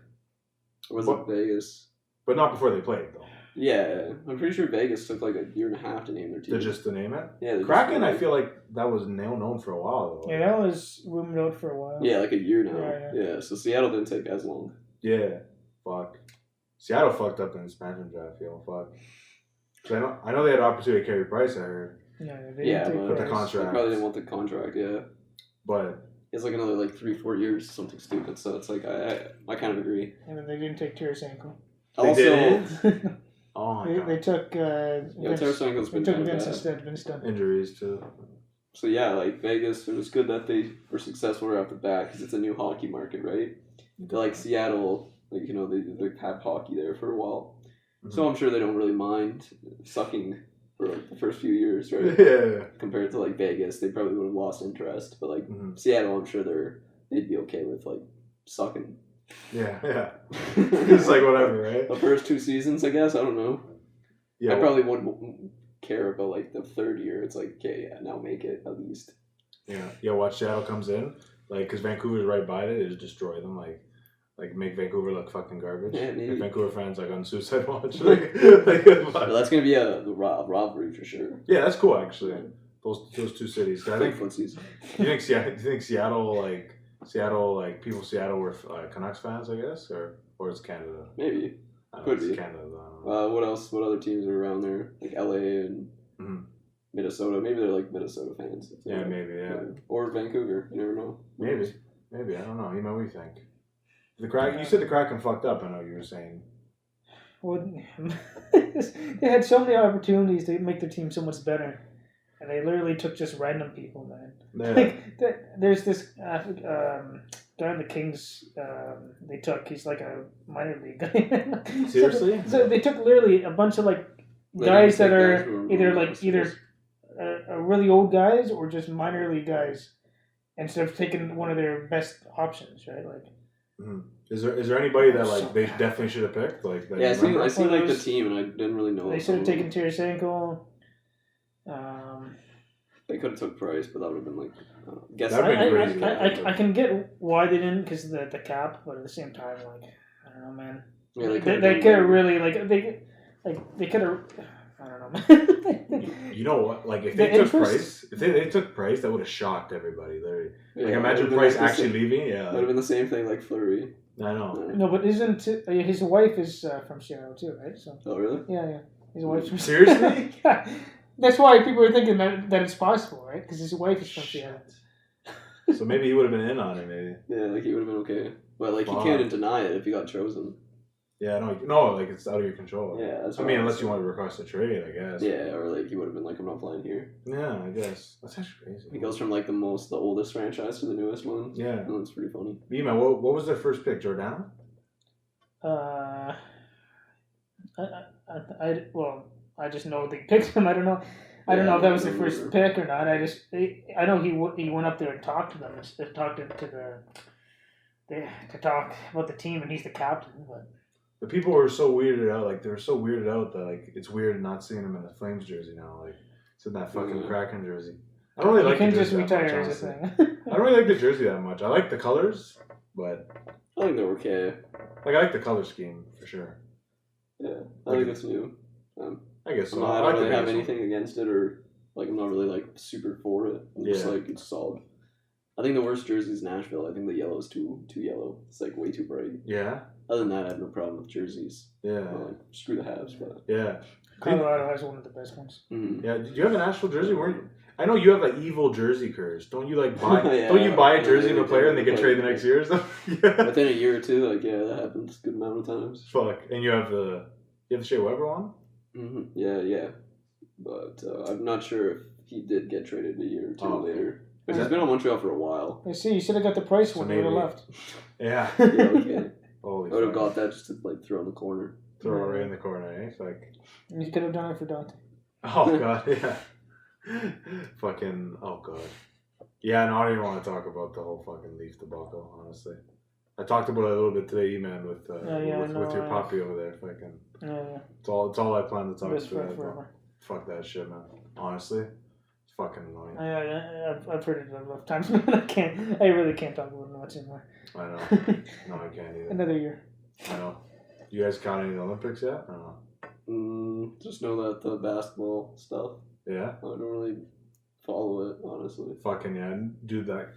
[SPEAKER 2] or was
[SPEAKER 1] What?
[SPEAKER 2] it Vegas?
[SPEAKER 1] But not before they played, though.
[SPEAKER 2] Yeah, I'm pretty sure Vegas took like a year and a half to name their team.
[SPEAKER 1] Just to name it?
[SPEAKER 2] Yeah, they
[SPEAKER 1] Kraken,
[SPEAKER 2] just,
[SPEAKER 1] I feel like that was now known for a while, though.
[SPEAKER 3] Yeah, that was rumored out for a while.
[SPEAKER 2] Yeah, like a year now.
[SPEAKER 3] Yeah,
[SPEAKER 2] Yeah, so Seattle didn't take as long.
[SPEAKER 1] Yeah. Fuck. Seattle fucked up in the expansion draft, yo. Fuck. 'Cause I know they had an opportunity to carry Price, I heard.
[SPEAKER 3] Yeah, they
[SPEAKER 2] Yeah,
[SPEAKER 3] didn't take
[SPEAKER 2] but
[SPEAKER 1] the
[SPEAKER 3] Price.
[SPEAKER 1] contract.
[SPEAKER 2] They probably didn't want the contract. Yeah,
[SPEAKER 1] But,
[SPEAKER 2] it's like another like 3-4 years, something stupid. So it's like I kind of agree.
[SPEAKER 3] And then they didn't take Tarasenko.
[SPEAKER 1] They
[SPEAKER 2] Also,
[SPEAKER 1] didn't? oh my
[SPEAKER 3] They
[SPEAKER 1] god.
[SPEAKER 3] took
[SPEAKER 2] yeah, Tarasenko's
[SPEAKER 3] they
[SPEAKER 2] been
[SPEAKER 3] took
[SPEAKER 2] kinda
[SPEAKER 3] Vince
[SPEAKER 2] bad.
[SPEAKER 3] instead. Vince done.
[SPEAKER 1] Injuries, too.
[SPEAKER 2] So yeah, like Vegas, it was good that they were successful right off the bat because it's a new hockey market, right? They're like Seattle, like you know they have hockey there for a while, so I'm sure they don't really mind sucking for like the first few years, right?
[SPEAKER 1] Yeah.
[SPEAKER 2] Compared to like Vegas, they probably would have lost interest, but like
[SPEAKER 1] Mhm.
[SPEAKER 2] Seattle, I'm sure they'd be okay with like sucking.
[SPEAKER 1] Yeah. It's like whatever, right?
[SPEAKER 2] The first 2 seasons, I guess. I don't know.
[SPEAKER 1] Yeah.
[SPEAKER 2] I probably wouldn't care about like the third year. It's like, okay, yeah, now make it at least.
[SPEAKER 1] Yeah, watch Seattle comes in, like, because Vancouver's right by it, just destroy them, like make Vancouver look fucking garbage.
[SPEAKER 2] Yeah, maybe.
[SPEAKER 1] Make Vancouver fans like on suicide watch. like,
[SPEAKER 2] But that's gonna be a rivalry for sure.
[SPEAKER 1] yeah, that's cool actually. Those two cities. 'Cause I think
[SPEAKER 2] footsies.
[SPEAKER 1] you think Seattle like people Seattle were Canucks fans, I guess, or it's Canada.
[SPEAKER 2] Maybe.
[SPEAKER 1] I don't
[SPEAKER 2] Could
[SPEAKER 1] know, it's
[SPEAKER 2] be.
[SPEAKER 1] Canada. Though, I don't know.
[SPEAKER 2] What else? What other teams are around there? Like LA and
[SPEAKER 1] Mhm.
[SPEAKER 2] Minnesota. Maybe they're like Minnesota fans.
[SPEAKER 1] Yeah, maybe. Yeah,
[SPEAKER 2] Or Vancouver. You never know.
[SPEAKER 1] maybe. I don't know. You know what you think? The Kraken. You said the Kraken fucked up. I know you were saying.
[SPEAKER 3] Well, they had so many opportunities to make their team so much better, and they literally took just random people, man.
[SPEAKER 1] Yeah.
[SPEAKER 3] Like there's this guy in the Kings. They took he's like a minor league guy.
[SPEAKER 1] Seriously?
[SPEAKER 3] So they took literally a bunch of like
[SPEAKER 2] They
[SPEAKER 3] guys
[SPEAKER 2] didn't
[SPEAKER 3] that
[SPEAKER 2] take
[SPEAKER 3] are
[SPEAKER 2] guys who were
[SPEAKER 3] either
[SPEAKER 2] really
[SPEAKER 3] like either are really old guys or just minor league guys instead of taking one of their best options, right? Like,
[SPEAKER 1] is there anybody that like they definitely should have picked? Like, that
[SPEAKER 2] Yeah,
[SPEAKER 1] you
[SPEAKER 2] I seen
[SPEAKER 3] Well,
[SPEAKER 2] like the
[SPEAKER 3] those-
[SPEAKER 2] team, and I didn't really know.
[SPEAKER 3] they should have taken Tarasenko.
[SPEAKER 2] They could have took Price, but that would have been like, guess
[SPEAKER 1] That'd been crazy.
[SPEAKER 3] I can get why they didn't because of the cap, but at the same time, like, I don't know, man.
[SPEAKER 2] Yeah, they
[SPEAKER 3] They could have really they could have. I don't know, man.
[SPEAKER 1] You know what? Like if
[SPEAKER 3] The
[SPEAKER 1] they took
[SPEAKER 3] interest-
[SPEAKER 1] Price, if they took Price, that would have shocked everybody. Literally.
[SPEAKER 2] Yeah,
[SPEAKER 1] Like
[SPEAKER 2] it
[SPEAKER 1] imagine
[SPEAKER 2] would've been
[SPEAKER 1] Price
[SPEAKER 2] like the
[SPEAKER 1] actually
[SPEAKER 2] same-
[SPEAKER 1] leaving. Yeah,
[SPEAKER 2] Would have been the same thing like Fleury.
[SPEAKER 1] I know.
[SPEAKER 3] No, but isn't his wife is from Seattle too, right? So
[SPEAKER 2] Oh really?
[SPEAKER 3] yeah, his wife's from
[SPEAKER 1] Seriously?
[SPEAKER 3] Yeah. That's why people are thinking that it's possible, right? Because his wife is from Seattle.
[SPEAKER 1] So maybe he would have been in on it. Maybe.
[SPEAKER 2] Yeah, like he would have been okay, but like
[SPEAKER 1] Fuck.
[SPEAKER 2] he can't deny it if he got chosen.
[SPEAKER 1] Yeah, no, like it's out of your control.
[SPEAKER 2] Yeah, that's
[SPEAKER 1] I
[SPEAKER 2] what
[SPEAKER 1] mean,
[SPEAKER 2] I was
[SPEAKER 1] unless you want to request a trade, I guess.
[SPEAKER 2] Yeah, or like he would have been like, I'm not playing here.
[SPEAKER 1] Yeah, I guess that's actually crazy.
[SPEAKER 2] He goes from like the oldest franchise to the newest one.
[SPEAKER 1] Yeah.
[SPEAKER 2] And it's pretty funny.
[SPEAKER 1] Eman, what was their first pick? Jordan?
[SPEAKER 3] I just know they picked him. I don't know. I don't know if that was the first pick or not. I know he went up there and talked to them. Talked about the team, and he's the captain. But
[SPEAKER 1] The people were so weirded out. Like they were so weirded out that like it's weird not seeing him in the Flames jersey now. Like it's in that fucking Kraken jersey. I don't really
[SPEAKER 3] you
[SPEAKER 1] like.
[SPEAKER 3] can
[SPEAKER 1] the
[SPEAKER 3] just
[SPEAKER 1] jersey that
[SPEAKER 3] retire
[SPEAKER 1] much,
[SPEAKER 3] as a
[SPEAKER 1] honestly.
[SPEAKER 3] thing.
[SPEAKER 1] I don't really like the jersey that much. I like the colors, but
[SPEAKER 2] I think they're okay.
[SPEAKER 1] like I like the color scheme for sure.
[SPEAKER 2] Yeah, I think it's new.
[SPEAKER 1] I guess so.
[SPEAKER 2] I
[SPEAKER 1] like
[SPEAKER 2] don't really
[SPEAKER 1] the
[SPEAKER 2] have
[SPEAKER 1] base one.
[SPEAKER 2] anything against it, or like I'm not really like super for it. I'm just
[SPEAKER 1] Yeah.
[SPEAKER 2] like it's solid. I think the worst jersey is Nashville. I think the yellow is too yellow. It's like way too bright.
[SPEAKER 1] Yeah,
[SPEAKER 2] Other than that, I have no problem with jerseys.
[SPEAKER 1] yeah,
[SPEAKER 2] Screw the Habs, but
[SPEAKER 1] yeah.
[SPEAKER 3] Colorado has one of the best ones.
[SPEAKER 1] Yeah, did you have a Nashville jersey? Weren't you? I know you have an evil jersey curse. Don't you like buy?
[SPEAKER 2] Yeah,
[SPEAKER 1] don't you buy a
[SPEAKER 2] yeah,
[SPEAKER 1] jersey of a
[SPEAKER 2] yeah,
[SPEAKER 1] player and they get
[SPEAKER 2] yeah.
[SPEAKER 1] traded the next year or something? Yeah.
[SPEAKER 2] within a year or two, like yeah, that happens a good amount of times.
[SPEAKER 1] Fuck. And you have the Shea Weber one?
[SPEAKER 2] Yeah. But I'm not sure if he did get traded a year or two
[SPEAKER 1] Oh,
[SPEAKER 2] later. But
[SPEAKER 1] Is
[SPEAKER 2] he's
[SPEAKER 1] that-
[SPEAKER 2] been on Montreal for a while.
[SPEAKER 3] I see. You should have got the price
[SPEAKER 1] So
[SPEAKER 3] when you would have
[SPEAKER 1] maybe-
[SPEAKER 3] left.
[SPEAKER 1] Yeah.
[SPEAKER 2] Yeah, okay.
[SPEAKER 1] Holy
[SPEAKER 2] I would have
[SPEAKER 1] fuck.
[SPEAKER 2] got that just to like throw in the corner.
[SPEAKER 1] Throw it right in the corner, eh? It's like,
[SPEAKER 3] You could have done it for Dante.
[SPEAKER 1] oh god, yeah. Fucking, oh god. Yeah, no, I don't even want to talk about the whole fucking Leaf debacle, honestly. I talked about it a little bit today, man, with with your puppy over there. Fucking,
[SPEAKER 3] Yeah.
[SPEAKER 1] it's all I plan to talk
[SPEAKER 3] Best
[SPEAKER 1] about.
[SPEAKER 3] friend forever.
[SPEAKER 1] Fuck that shit, man. Honestly, it's fucking annoying.
[SPEAKER 3] I've heard it enough times, but I really can't talk about it much anymore.
[SPEAKER 1] I know. No, I can't either.
[SPEAKER 3] Another year.
[SPEAKER 1] I know. You guys counting the Olympics yet? I don't know.
[SPEAKER 2] Just know that the basketball stuff.
[SPEAKER 1] Yeah.
[SPEAKER 2] I don't really follow it, honestly.
[SPEAKER 1] Fucking yeah, dude. That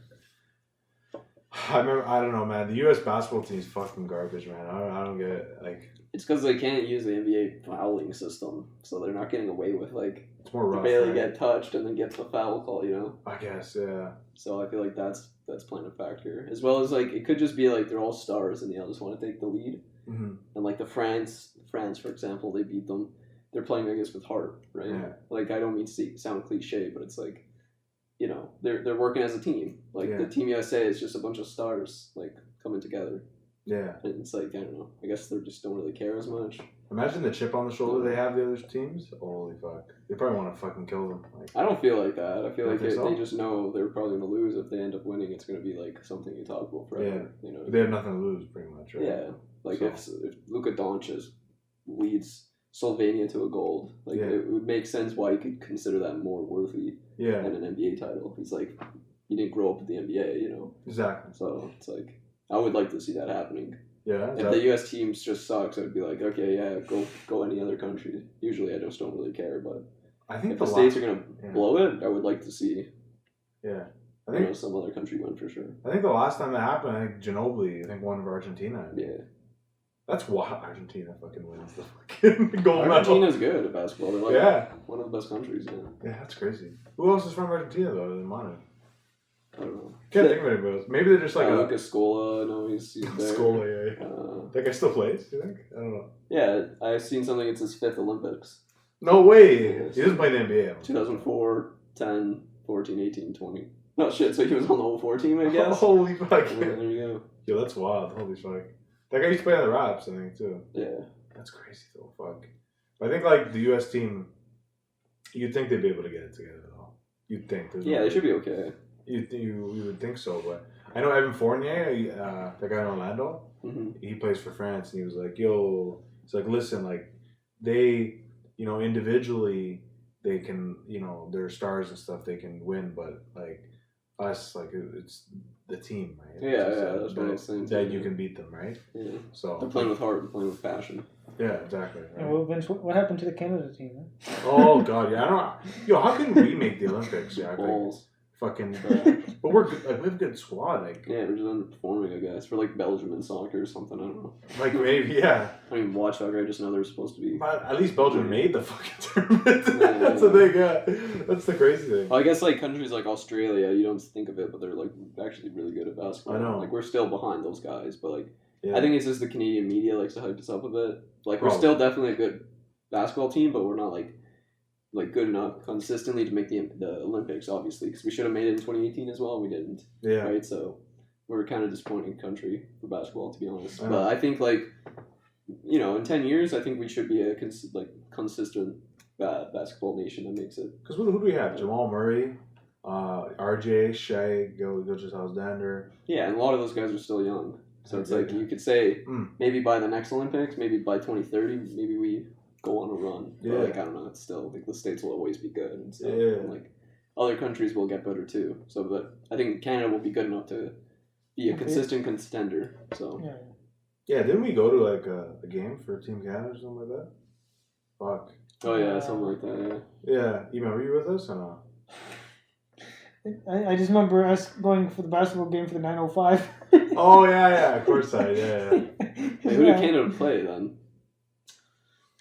[SPEAKER 1] I remember. I don't know, man. The U.S. basketball team is fucking garbage, man. I don't get it. Like
[SPEAKER 2] It's because they can't use the NBA fouling system, so they're not getting away with like
[SPEAKER 1] it's more
[SPEAKER 2] you
[SPEAKER 1] rough.
[SPEAKER 2] barely
[SPEAKER 1] right?
[SPEAKER 2] get touched and then get the foul call, you know.
[SPEAKER 1] I guess, yeah.
[SPEAKER 2] So I feel like that's playing a factor, as well as like it could just be like they're all stars and they all just want to take the lead.
[SPEAKER 1] Mm-hmm.
[SPEAKER 2] And like France for example, they beat them. They're playing, I guess, with heart, right?
[SPEAKER 1] Yeah.
[SPEAKER 2] Like I don't mean to sound cliche, but it's like, you know, they're working as a team. Like
[SPEAKER 1] Yeah.
[SPEAKER 2] the Team USA is just a bunch of stars like coming together.
[SPEAKER 1] Yeah.
[SPEAKER 2] And it's like I don't know. I guess they just don't really care as much.
[SPEAKER 1] Imagine the chip on the shoulder they have the other teams. Holy fuck! They probably want to fucking kill them. Like,
[SPEAKER 2] I don't feel like that. I feel
[SPEAKER 1] You
[SPEAKER 2] like
[SPEAKER 1] think so?
[SPEAKER 2] they just know they're probably gonna lose. If they end up winning, it's gonna be like something you talk about forever. You know.
[SPEAKER 1] they have nothing to lose, pretty much, right?
[SPEAKER 2] Yeah. Like
[SPEAKER 1] So-
[SPEAKER 2] if Luka Doncic leads Slovenia to a gold, like
[SPEAKER 1] Yeah.
[SPEAKER 2] it would make sense why you could consider that more worthy
[SPEAKER 1] Yeah.
[SPEAKER 2] than an NBA title. He's like, he didn't grow up with the NBA, you know.
[SPEAKER 1] Exactly.
[SPEAKER 2] So it's like I would like to see that happening.
[SPEAKER 1] Yeah.
[SPEAKER 2] If the U.S. teams just sucks, I'd be like, okay, yeah, go any other country. Usually, I just don't really care. But
[SPEAKER 1] I think
[SPEAKER 2] if the States are gonna
[SPEAKER 1] yeah.
[SPEAKER 2] blow it, I would like to see
[SPEAKER 1] Yeah. I think
[SPEAKER 2] some other country win for sure.
[SPEAKER 1] I think the last time that happened, I think Ginobili, won of Argentina.
[SPEAKER 2] Yeah,
[SPEAKER 1] That's why Argentina fucking wins the fucking gold medal.
[SPEAKER 2] Argentina's good at basketball. They're like
[SPEAKER 1] Yeah.
[SPEAKER 2] one of the best countries. Yeah.
[SPEAKER 1] Yeah, that's crazy. Who else is from Argentina though? Than Manu?
[SPEAKER 2] I don't know.
[SPEAKER 1] Can't think of anybody else. Maybe they're just like a
[SPEAKER 2] Lucas Scola. No, he's there.
[SPEAKER 1] Scola. Yeah. That guy still plays. You think? I don't know.
[SPEAKER 2] Yeah, I've seen something. It's his 5th Olympics.
[SPEAKER 1] No way. He doesn't play in the NBA.
[SPEAKER 2] 2004, 10, 14, 18, 20. No shit. So he was on the 04 team, I guess.
[SPEAKER 1] Holy fuck.
[SPEAKER 2] Yeah, there you go.
[SPEAKER 1] Yo, that's wild. Holy fuck. That guy used to play on the Raps, I think, too.
[SPEAKER 2] Yeah.
[SPEAKER 1] That's crazy, though. Fuck. But I think, like, the U.S. team, You'd think they'd be able to get it together, though. You'd think.
[SPEAKER 2] Yeah, they should be okay.
[SPEAKER 1] You would think so, but I know Evan Fournier, the guy in Orlando, he plays for France, and he was like, "Yo," it's like, listen, like they, individually they can, they're stars and stuff, they can win, but like us, like it's the team, right?
[SPEAKER 2] Yeah, that's what I was saying.
[SPEAKER 1] That you can beat them, right?
[SPEAKER 2] Yeah.
[SPEAKER 1] So
[SPEAKER 2] they're playing with heart, they're playing with passion.
[SPEAKER 1] Yeah, exactly. Right?
[SPEAKER 3] Well, Vince, what happened to the Canada team? Huh?
[SPEAKER 1] Oh God, yeah, I don't know. Yo, how can we make the Olympics? Yeah,
[SPEAKER 2] Balls.
[SPEAKER 1] Fucking, but we're good, like we have a good squad. Like
[SPEAKER 2] yeah, we're just underperforming, I guess. We're like Belgium in soccer or something. I don't know.
[SPEAKER 1] Like maybe, yeah.
[SPEAKER 2] I don't even watch soccer. I just know they're supposed to be.
[SPEAKER 1] But at least Belgium made the fucking tournament. That's the thing. Yeah, that's the crazy thing.
[SPEAKER 2] Well, I guess like countries like Australia, you don't think of it, but they're like actually really good at basketball.
[SPEAKER 1] I know.
[SPEAKER 2] Like we're still behind those guys, but like
[SPEAKER 1] Yeah.
[SPEAKER 2] I think it's just the Canadian media likes to hype us up a bit. Like we're
[SPEAKER 1] Probably.
[SPEAKER 2] still definitely a good basketball team, but we're not like good enough consistently to make the Olympics, obviously, because we should have made it in 2018 as well, and we didn't.
[SPEAKER 1] Yeah.
[SPEAKER 2] Right, so we're kind of disappointing country for basketball, to be honest.
[SPEAKER 1] I know.
[SPEAKER 2] But I think like, in 10 years, I think we should be a consistent basketball nation that makes it.
[SPEAKER 1] Because who do we have? Jamal Murray, RJ, Shea, Gilgeous-Alexander.
[SPEAKER 2] Yeah, and a lot of those guys are still young. So it's like you could say maybe by the next Olympics, maybe by 2030, maybe we go on a run.
[SPEAKER 1] Yeah.
[SPEAKER 2] But like I don't know, it's still like the States will always be good and stuff.
[SPEAKER 1] Yeah.
[SPEAKER 2] And like other countries will get better too. So but I think Canada will be good enough to be a consistent contender. So
[SPEAKER 1] Yeah, didn't we go to like a game for Team Canada or something like that? Fuck.
[SPEAKER 2] Oh yeah, something like that, yeah.
[SPEAKER 1] Yeah, you remember you with us or not?
[SPEAKER 3] I just remember us going for the basketball game for the 905.
[SPEAKER 1] Oh yeah, of course I yeah.
[SPEAKER 2] Hey, who did Canada play then?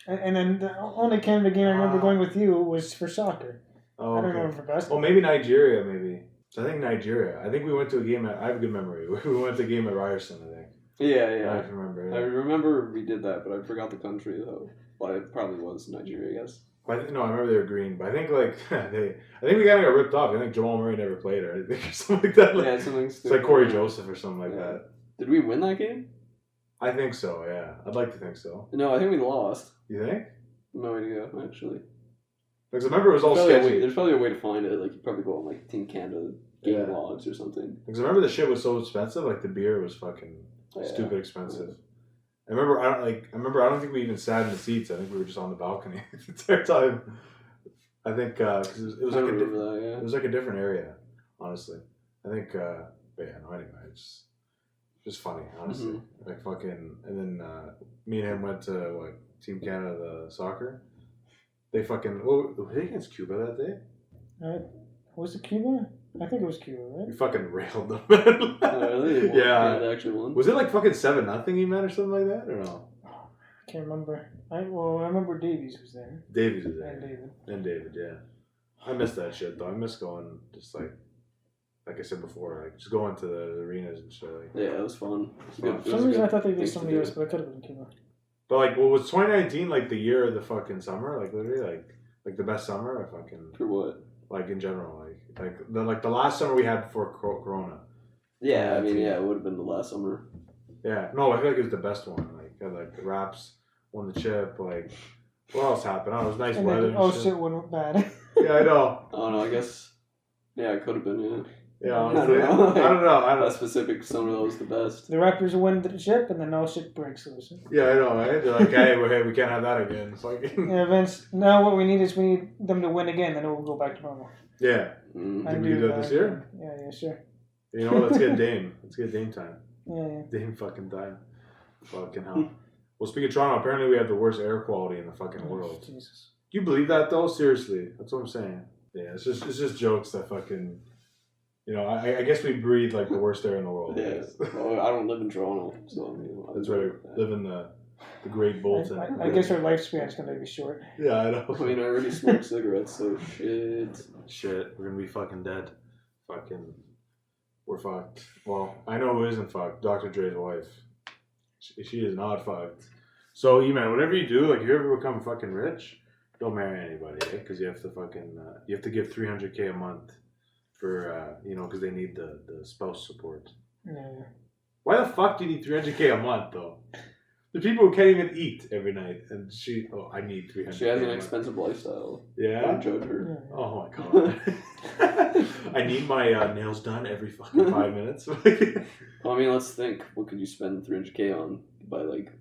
[SPEAKER 3] And then the only Canada game I remember going with you was for soccer.
[SPEAKER 1] Oh,
[SPEAKER 3] I don't
[SPEAKER 1] okay.
[SPEAKER 3] remember for basketball.
[SPEAKER 1] Oh, maybe Nigeria, maybe. So I think Nigeria. I think we went to a game I have a good memory. We went to a game at Ryerson, I think.
[SPEAKER 2] Yeah.
[SPEAKER 1] I can remember. Yeah.
[SPEAKER 2] I remember we did that, but I forgot the country though. But it probably was Nigeria, I guess.
[SPEAKER 1] I remember they were green, but I think like I think we kind of got ripped off. I think Jamal Murray never played or anything or something like that. Like,
[SPEAKER 2] Yeah, something
[SPEAKER 1] it's
[SPEAKER 2] stupid.
[SPEAKER 1] like Corey Joseph or something like that.
[SPEAKER 2] Did we win that game?
[SPEAKER 1] I think so. Yeah, I'd like to think so.
[SPEAKER 2] No, I think we lost.
[SPEAKER 1] You think?
[SPEAKER 2] No idea, actually.
[SPEAKER 1] Because I remember it was all sketchy.
[SPEAKER 2] There's probably a way to find it. Like you probably go on like Team Canada game logs or something.
[SPEAKER 1] Because I remember the shit was so expensive. Like the beer was fucking stupid expensive. I remember I don't think we even sat in the seats. I think we were just on the balcony the entire time. I think because it was like it was like a different area, honestly. I think, but yeah, no. Anyway, it's just funny, honestly. Like fucking, and then me and him went to Team Canada soccer. They fucking were they against Cuba that day?
[SPEAKER 3] Was it Cuba? I think it was Cuba, right?
[SPEAKER 1] We fucking railed them.
[SPEAKER 2] Oh, really?
[SPEAKER 1] Yeah,
[SPEAKER 2] they actually won.
[SPEAKER 1] Was it like fucking 7-0 you meant or something like that or no?
[SPEAKER 3] I can't remember. I remember Davies was there.
[SPEAKER 1] Davies was there.
[SPEAKER 3] And
[SPEAKER 1] David, yeah. I miss that shit though. I miss going just like I said before, like just going to the arenas and shit. Like,
[SPEAKER 2] yeah, it was fun.
[SPEAKER 3] For some reason I thought they did somebody else, but it could have been Cuba.
[SPEAKER 1] But like, was 2019 like the year of the fucking summer? Like literally, like the best summer or fucking
[SPEAKER 2] for what?
[SPEAKER 1] Like in general, like the last summer we had before Corona.
[SPEAKER 2] Yeah, I mean, yeah, it would have been the last summer.
[SPEAKER 1] Yeah, no, I feel like it was the best one. Like the Raps won the chip. Like, what else happened? Oh, it was nice
[SPEAKER 3] and
[SPEAKER 1] weather.
[SPEAKER 3] Then, shit went bad.
[SPEAKER 1] Yeah, I know.
[SPEAKER 2] Oh no, I guess. Yeah, it could have been. Yeah.
[SPEAKER 1] Yeah, honestly, I don't know.
[SPEAKER 2] That specific summer that was the best.
[SPEAKER 3] The Raptors win the chip, and then all shit breaks loose.
[SPEAKER 1] Yeah, I know. Right? They're like, hey, we can't have that again. It's like,
[SPEAKER 3] yeah, Vince. Now what we need them to win again, then it will go back to normal.
[SPEAKER 1] Yeah.
[SPEAKER 2] Mm-hmm.
[SPEAKER 1] Did we do that this year?
[SPEAKER 3] Yeah, sure.
[SPEAKER 1] You know what? Let's get Dame. Let's get Dame time.
[SPEAKER 3] Yeah.
[SPEAKER 1] Dame fucking time. Fucking hell. Well, speaking of Toronto, apparently we have the worst air quality in the fucking world.
[SPEAKER 3] Jesus.
[SPEAKER 1] Do you believe that though? Seriously, that's what I'm saying. Yeah, it's just jokes that fucking. I guess we breathe like the worst air in the world.
[SPEAKER 2] Yeah. Well, I don't live in Toronto, so
[SPEAKER 1] that's right. Live in the Great Bolton.
[SPEAKER 3] I guess our lifespan's gonna be short.
[SPEAKER 1] Yeah, I know.
[SPEAKER 2] I mean, I already smoke cigarettes, so
[SPEAKER 1] shit. We're gonna be fucking dead. We're fucked. Well, I know who isn't fucked. Dr. Dre's wife. She is not fucked. So, Eman, whatever you do, like if you ever become fucking rich, don't marry anybody, eh? Because you have to fucking you have to give $300K a month for because they need the spouse support.
[SPEAKER 3] Yeah.
[SPEAKER 1] Why the fuck do you need $300K a month though? The people who can't even eat every night, and I need 300.
[SPEAKER 2] She has an expensive lifestyle.
[SPEAKER 1] Yeah.
[SPEAKER 2] Don't judge her.
[SPEAKER 3] Yeah.
[SPEAKER 1] Oh my god. I need my nails done every fucking 5 minutes.
[SPEAKER 2] Well, I mean, let's think. What could you spend 300K on? Buy like,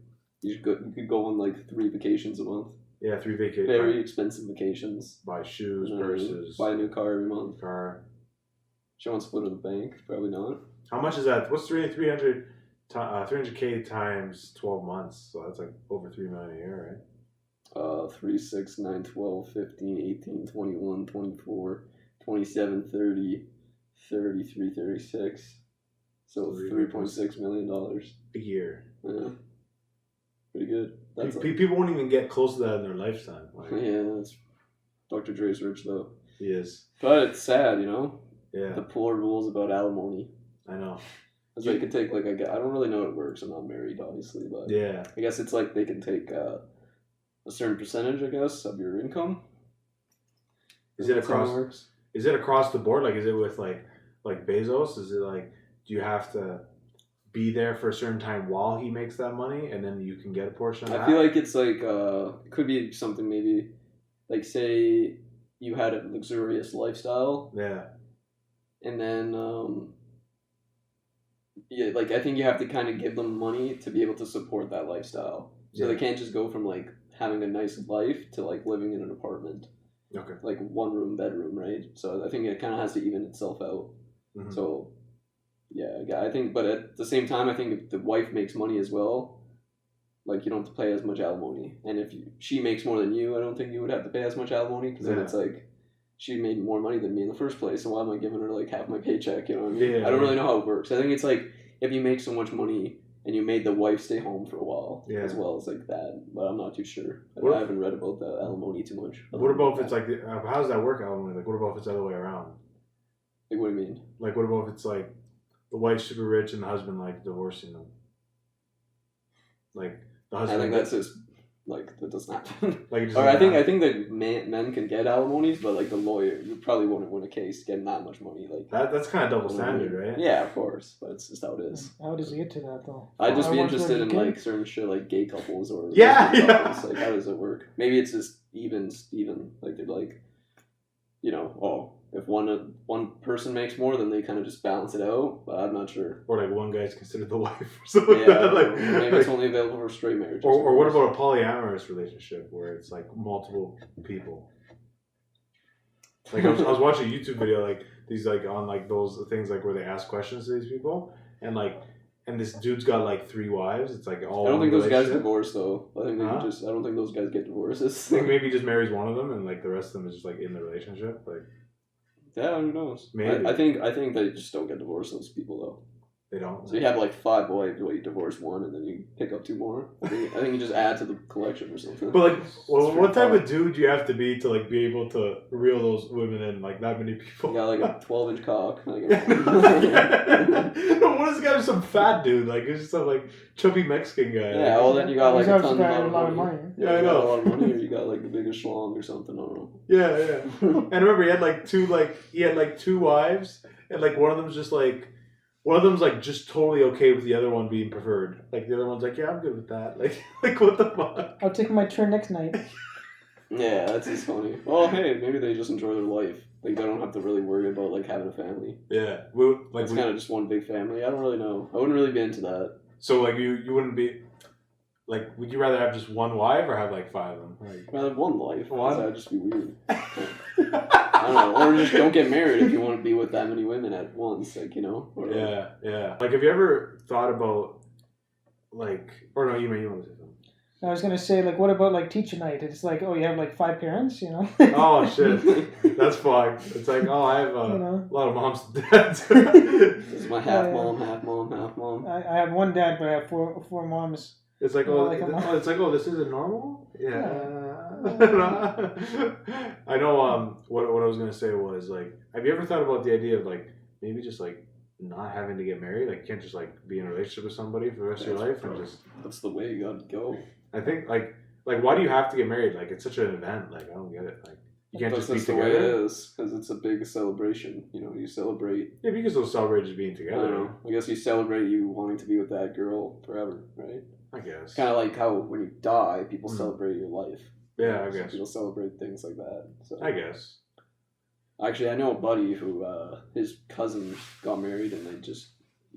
[SPEAKER 2] you could go on like 3 vacations a month.
[SPEAKER 1] Yeah, 3 vacations.
[SPEAKER 2] Very expensive vacations.
[SPEAKER 1] Buy shoes, purses.
[SPEAKER 2] Buy a new car every month.
[SPEAKER 1] Car.
[SPEAKER 2] She wants to put it in the bank. Probably not.
[SPEAKER 1] How much is that? What's 300K times 12 months? So that's like over 3 million a year, right?
[SPEAKER 2] 3, 6, 9, 12, 15, 18, 21, 24, 27, 30, 33, 36. So $3.6 million.
[SPEAKER 1] A year.
[SPEAKER 2] Yeah. Pretty good. That's
[SPEAKER 1] people won't even get close to that in their lifetime. Like,
[SPEAKER 2] yeah, that's Dr. Dre's rich though.
[SPEAKER 1] He is.
[SPEAKER 2] But it's sad, you know?
[SPEAKER 1] Yeah.
[SPEAKER 2] The poor rules about alimony.
[SPEAKER 1] I know.
[SPEAKER 2] That's why you can take like I don't really know how it works. I'm not married, obviously, but
[SPEAKER 1] yeah,
[SPEAKER 2] I guess it's like they can take a certain percentage, I guess, of your income.
[SPEAKER 1] Is it across? Is it across the board? Like, is it with like Bezos? Is it like, do you have to be there for a certain time while he makes that money, and then you can get a portion of that?
[SPEAKER 2] I feel like it's like it could be something maybe like say you had a luxurious lifestyle.
[SPEAKER 1] Yeah.
[SPEAKER 2] And then yeah, like I think you have to kind of give them money to be able to support that lifestyle. So they can't just go from like having a nice life to like living in an apartment.
[SPEAKER 1] Okay.
[SPEAKER 2] Like 1 room bedroom, right? So I think it kind of has to even itself out.
[SPEAKER 1] Mm-hmm.
[SPEAKER 2] So yeah, I think, but at the same time, I think if the wife makes money as well, like you don't have to pay as much alimony. And if she makes more than you, I don't think you would have to pay as much alimony because then it's like she made more money than me in the first place. So why am I giving her like half my paycheck? You know what I mean?
[SPEAKER 1] Yeah,
[SPEAKER 2] I don't really know how it works. I think it's like if you make so much money and you made the wife stay home for a while as well as like that. But I'm not too sure. I haven't read about the alimony too much.
[SPEAKER 1] What about if it's like, how does that work, alimony? Like, what about if it's the other way around?
[SPEAKER 2] Like, what do you mean?
[SPEAKER 1] Like, what about if it's like the wife's super rich and the husband like divorcing them? Like the husband.
[SPEAKER 2] I think that's just like that doesn't happen.
[SPEAKER 1] Like,
[SPEAKER 2] or I think that men can get alimonies, but like the lawyer, you probably wouldn't win a case getting that much money. Like
[SPEAKER 1] that's kind of double standard, right?
[SPEAKER 2] Yeah, of course, but it's just how it is.
[SPEAKER 3] How does it get to that though?
[SPEAKER 2] I'd just be interested in like certain shit like gay couples or
[SPEAKER 1] couples.
[SPEAKER 2] Like how does it work? Maybe it's just even. Like they're like, you know, if one person makes more, then they kind of just balance it out. But I'm not sure.
[SPEAKER 1] Or like one guy's considered the wife or something like that. Like,
[SPEAKER 2] maybe it's only available for straight marriage.
[SPEAKER 1] Or what about a polyamorous relationship where it's like multiple people? Like I was watching a YouTube video like these like on like those things like where they ask questions to these people and this dude's got like 3 wives. It's like all.
[SPEAKER 2] I don't think those guys divorce though. I think they I don't think those guys get divorces.
[SPEAKER 1] I think maybe he just marries one of them and like the rest of them is just like in the relationship. Like.
[SPEAKER 2] Yeah, who knows?
[SPEAKER 1] Maybe.
[SPEAKER 2] I think they just don't get divorced. Those people though.
[SPEAKER 1] They don't.
[SPEAKER 2] So you have like 5 wives, you divorce 1, and then you pick up 2 more. I think you just add to the collection or something.
[SPEAKER 1] But like, what type of dude do you have to be to like be able to reel those women in? Like that many people.
[SPEAKER 2] You got like a 12-inch cock. Like,
[SPEAKER 1] no, what is this guy? Some fat dude. Like it's just some like chubby Mexican guy.
[SPEAKER 2] Yeah. Well, then you got like a
[SPEAKER 3] lot of money.
[SPEAKER 1] Yeah, I know.
[SPEAKER 2] A lot of money, or you got like the biggest schlong or something. I don't know.
[SPEAKER 1] Yeah, yeah. And remember, he had like 2 wives, and like one of them's just like. One of them's like just totally okay with the other one being preferred. Like the other one's like, yeah, I'm good with that. Like what the fuck?
[SPEAKER 3] I'll take my turn next night.
[SPEAKER 2] Yeah, that's just funny. Well, hey, maybe they just enjoy their life. Like they don't have to really worry about like having a family.
[SPEAKER 1] Yeah,
[SPEAKER 2] it's kind of just one big family. I don't really know. I wouldn't really be into that.
[SPEAKER 1] So like you wouldn't be. Like, would you rather have just 1 wife or have like 5 of them? Like,
[SPEAKER 2] rather have 1 wife. That would just be weird. I don't know. Or just don't get married if you want to be with that many women at once. Like, you know. Or,
[SPEAKER 1] yeah. Like, have you ever thought about like? Or no, you want to say something?
[SPEAKER 3] I was gonna say like, what about like teacher night? It's like, oh, you have like 5 parents, you know?
[SPEAKER 1] Oh shit, that's fun. It's like, oh, I have a lot of moms and dads. It's
[SPEAKER 2] my half mom, half mom, half mom.
[SPEAKER 3] I have 1 dad, but I have 4 moms.
[SPEAKER 1] It's like, this isn't normal? Yeah. I know, what I was going to say was, like, have you ever thought about the idea of, like, maybe just, like, not having to get married? Like, you can't just, like, be in a relationship with somebody for the rest of your life and just...
[SPEAKER 2] That's the way you got to go.
[SPEAKER 1] I think, like, why do you have to get married? Like, it's such an event. Like, I don't get it. Like, You can't
[SPEAKER 2] That's
[SPEAKER 1] just be
[SPEAKER 2] the way it
[SPEAKER 1] together.
[SPEAKER 2] is, because it's a big celebration. You celebrate.
[SPEAKER 1] Yeah, because they'll celebrate just being
[SPEAKER 2] I
[SPEAKER 1] together.
[SPEAKER 2] don't know. I guess you celebrate you wanting to be with that girl forever, right?
[SPEAKER 1] I guess.
[SPEAKER 2] Kind of like how when you die, people
[SPEAKER 1] Mm.
[SPEAKER 2] celebrate your life.
[SPEAKER 1] Yeah, I
[SPEAKER 2] So
[SPEAKER 1] guess.
[SPEAKER 2] people celebrate things like that. So
[SPEAKER 1] I guess.
[SPEAKER 2] actually, I know a buddy who his cousin got married, and they just